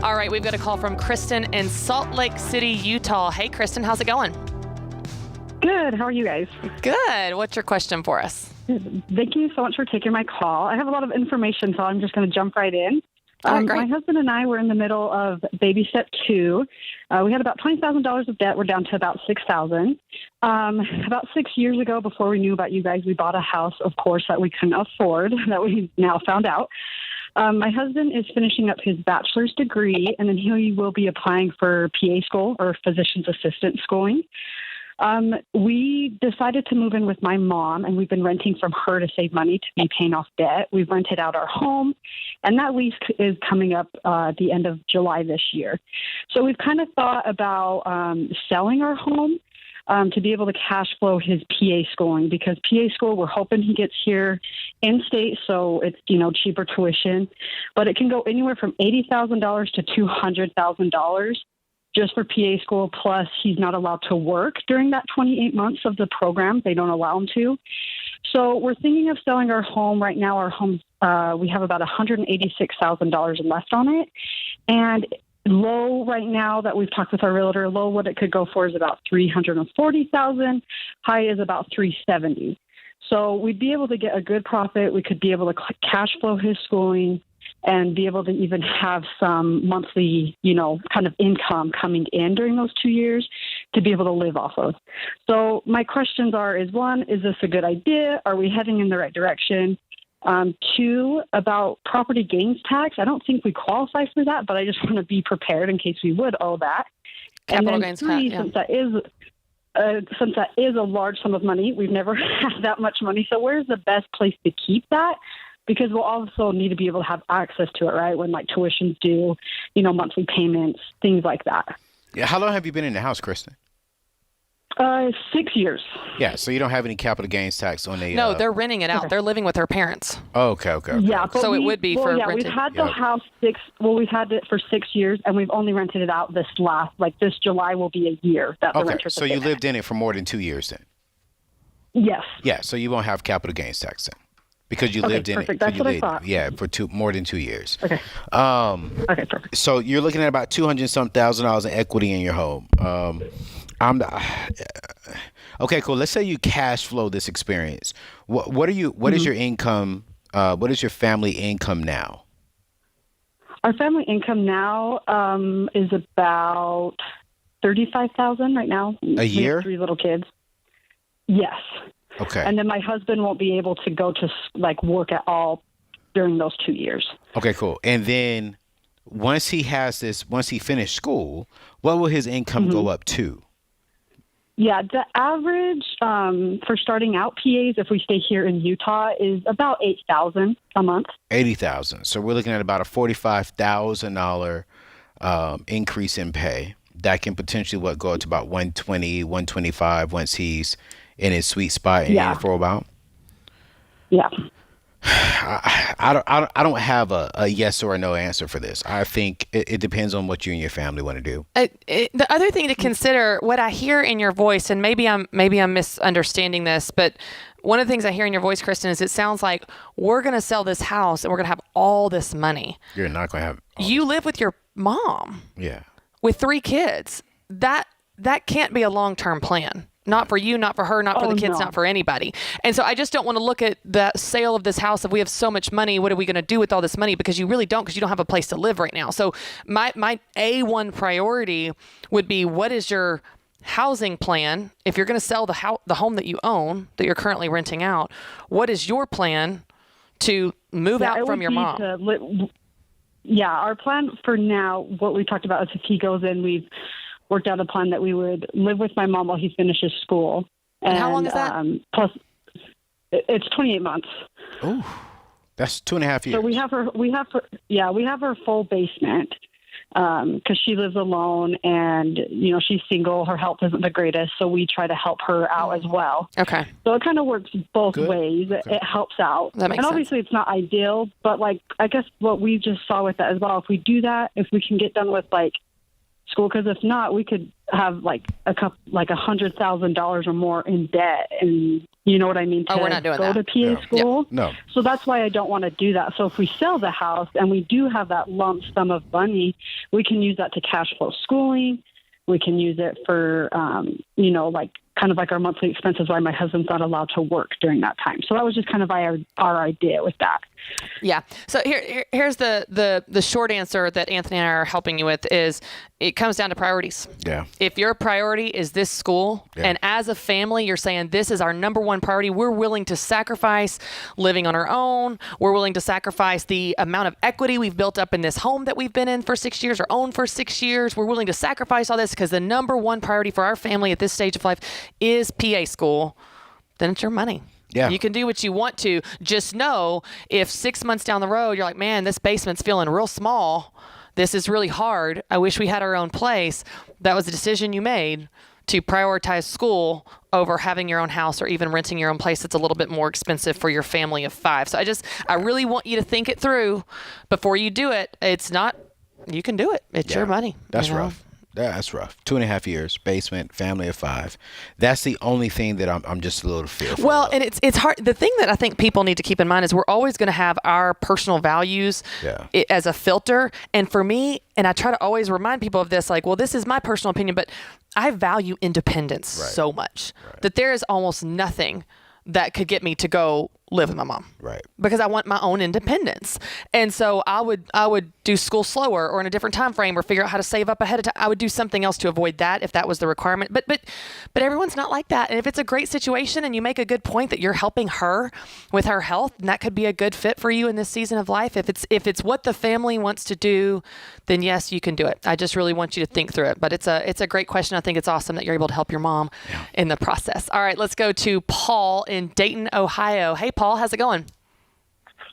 All right, we've got a call from Kristen in Salt Lake City, Utah. Hey, Kristen, how's it going? Good. How are you guys? Good. What's your question for us? Thank you so much for taking my call. I have a lot of information, so I'm just going to jump right in. Great. My husband and I were in the middle of baby step 2. We had about $20,000 of debt. We're down to about $6,000. About 6 years ago, before we knew about you guys, we bought a house, of course, that we couldn't afford, that we now found out. My husband is finishing up his bachelor's degree, and then he will be applying for PA school or physician's assistant schooling. We decided to move in with my mom, and we've been renting from her to save money to be paying off debt. We've rented out our home, and that lease is coming up at the end of July this year. So we've kind of thought about selling our home to be able to cash flow his PA schooling, because PA school, we're hoping he gets here in state, so it's, cheaper tuition, but it can go anywhere from $80,000 to $200,000. Just for PA school, plus he's not allowed to work during that 28 months of the program. They don't allow him to. So we're thinking of selling our home. Right now, our home, we have about $186,000 left on it. And low right now that we've talked with our realtor, low what it could go for is about $340,000. High is about $370,000. So we'd be able to get a good profit. We could be able to cash flow his schooling and be able to even have some monthly, kind of income coming in during those 2 years to be able to live off of. So my questions is 1, is this a good idea? Are we heading in the right direction? 2, about property gains tax. I don't think we qualify for that, but I just want to be prepared in case we would owe that. Capital and then gains 3, tax, since that is a large sum of money, we've never had that much money. So where's the best place to keep that? Because we'll also need to be able to have access to it, right? When tuition's due, monthly payments, things like that. Yeah. How long have you been in the house, Kristen? 6 years. Yeah. So you don't have any capital gains tax on the. No, they're renting it out. Okay. They're living with their parents. Oh, okay. Yeah. But so it would be for renting. We've had the house we've had it for 6 years, and we've only rented it out this July will be a year that the renters so you lived in it for more than 2 years then? Yes. Yeah. So you won't have capital gains tax then. Because you lived in it. That's what I thought. Yeah, for more than 2 years. Okay. Okay, perfect. So you're looking at about $200,000 in equity in your home. Okay, cool. Let's say you cash flow this experience. What is your income? What is your family income now? Our family income now is about $35,000 right now. A year? We have 3 little kids. Yes. Okay. And then my husband won't be able to go to work at all during those 2 years. Okay, cool. And then once he finished school, what will his income go up to? Yeah, the average for starting out PAs, if we stay here in Utah, is about $8,000 a month. $80,000. So we're looking at about a $45,000 increase in pay. That can potentially go up to about $120,000, $125,000 once he's in his sweet spot and in it for a while. Yeah. I don't have a yes or a no answer for this. I think it depends on what you and your family want to do. The other thing to consider, what I hear in your voice, and maybe I'm misunderstanding this, but one of the things I hear in your voice, Kristen, is it sounds like we're going to sell this house and we're going to have all this money. You're not going to have. You live with your mom. Yeah. With 3 kids. That can't be a long-term plan. Not for you, not for her, not for the kids, not for anybody. And so I just don't want to look at the sale of this house. If we have so much money, what are we going to do with all this money? Because you really don't, because you don't have a place to live right now. So my A1 priority would be, what is your housing plan? If you're going to sell the home that you own, that you're currently renting out, what is your plan to move out from your mom? Our plan for now, what we talked about is if he goes in, we've worked out a plan that we would live with my mom while he finishes school. And how long is that? Plus, it's 28 months. Oh, that's 2.5 years. So we have her full basement, because she lives alone and, she's single. Her health isn't the greatest, so we try to help her out as well. Okay. So it kind of works both ways. It helps out. That makes and obviously it's not ideal, but I guess what we just saw with that as well, if we do that, if we can get done with school, because if not, we could have $100,000 or more in debt, and you know what I mean, to we're not doing go that. to PA school. Yeah. No. So that's why I don't want to do that. So if we sell the house and we do have that lump sum of money, we can use that to cash flow schooling. We can use it for, kind of like our monthly expenses, why my husband's not allowed to work during that time. So that was just kind of our idea with that. Yeah. So here's the short answer that Anthony and I are helping you with is it comes down to priorities. Yeah. If your priority is this school, and as a family, you're saying this is our number one priority, we're willing to sacrifice living on our own. We're willing to sacrifice the amount of equity we've built up in this home that we've been in for 6 years or owned for 6 years. We're willing to sacrifice all this because the number one priority for our family at this stage of life is PA school. Then it's your money. Yeah. You can do what you want to. Just know if 6 months down the road, you're like, man, this basement's feeling real small. This is really hard. I wish we had our own place. That was a decision you made to prioritize school over having your own house or even renting your own place that's a little bit more expensive for your family of 5. So I really want you to think it through before you do it. It's not, you can do it. It's your money. That's rough. That's rough. 2.5 years, basement, family of 5. That's the only thing that I'm just a little fearful. Well, and it's hard. The thing that I think people need to keep in mind is we're always going to have our personal values as a filter. And for me, and I try to always remind people of this, this is my personal opinion, but I value independence so much that there is almost nothing that could get me to go live with my mom. Right. Because I want my own independence. And so I would do school slower or in a different time frame or figure out how to save up ahead of time. I would do something else to avoid that if that was the requirement. But everyone's not like that. And if it's a great situation and you make a good point that you're helping her with her health, and that could be a good fit for you in this season of life. If it's what the family wants to do, then yes, you can do it. I just really want you to think through it. But it's a great question. I think it's awesome that you're able to help your mom in the process. All right, let's go to Paul in Dayton, Ohio. Hey, Paul, how's it going?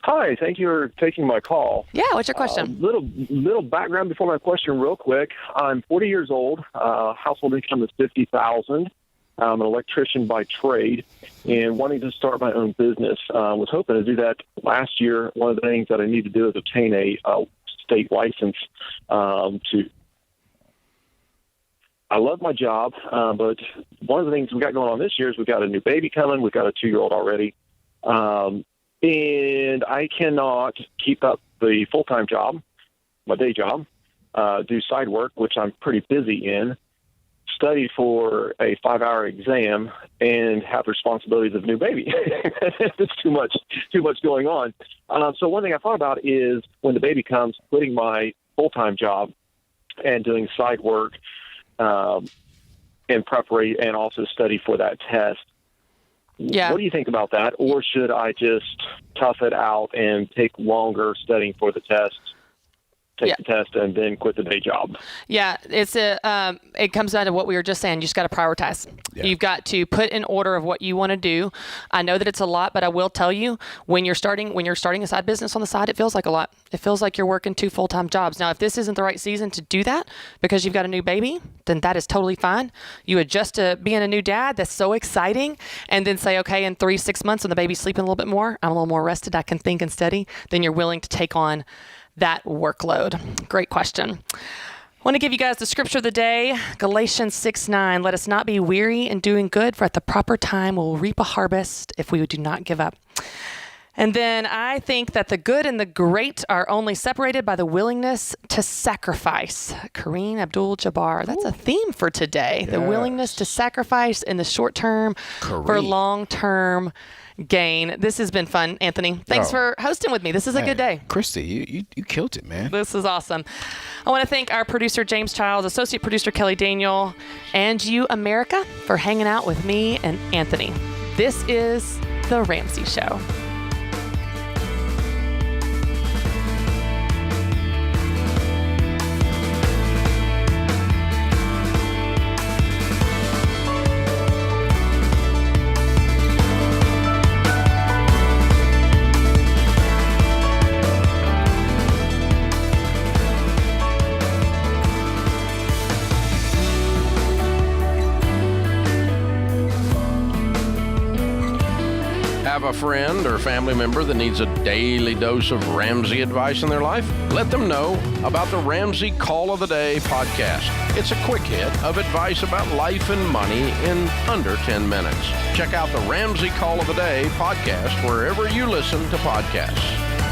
Hi, thank you for taking my call. Yeah, what's your question? Little background before my question, real quick. I'm 40 years old. Household income is $50,000. I'm an electrician by trade, and wanting to start my own business. Was hoping to do that last year. One of the things that I need to do is obtain a state license. I love my job, but one of the things we got going on this year is we've got a new baby coming. We've got a 2-year-old already. And I cannot keep up the full-time job, my day job, do side work, which I'm pretty busy in, study for a 5-hour exam, and have responsibilities of a new baby. It's too much going on. So one thing I thought about is when the baby comes, quitting my full-time job and doing side work and preparation and also study for that test. Yeah. What do you think about that? Or should I just tough it out and take longer studying for the test, the test, and then quit the day job? Yeah, it comes down to what we were just saying. You just got to prioritize. Yeah. You've got to put in order of what you want to do. I know that it's a lot, but I will tell you, when you're starting a side business on the side, it feels like a lot. It feels like you're working 2 full-time jobs. Now, if this isn't the right season to do that because you've got a new baby, then that is totally fine. You adjust to being a new dad. That's so exciting. And then say, okay, in 3-6 months when the baby's sleeping a little bit more, I'm a little more rested, I can think and study, then you're willing to take on that workload. Great question. I want to give you guys the scripture of the day, Galatians 6:9. Let us not be weary in doing good, for at the proper time we'll reap a harvest if we do not give up. And then I think that the good and the great are only separated by the willingness to sacrifice. Kareem Abdul-Jabbar. That's a theme for today. Yes. The willingness to sacrifice in the short term for long-term gain. This has been fun, Anthony. Thanks for hosting with me. This is a good day. Christy, you killed it, man. This is awesome. I want to thank our producer, James Childs, associate producer, Kelly Daniel, and you, America, for hanging out with me and Anthony. This is The Ramsey Show. Have a friend or family member that needs a daily dose of Ramsey advice in their life? Let them know about the Ramsey Call of the Day podcast. It's a quick hit of advice about life and money in under 10 minutes. Check out the Ramsey Call of the Day podcast wherever you listen to podcasts.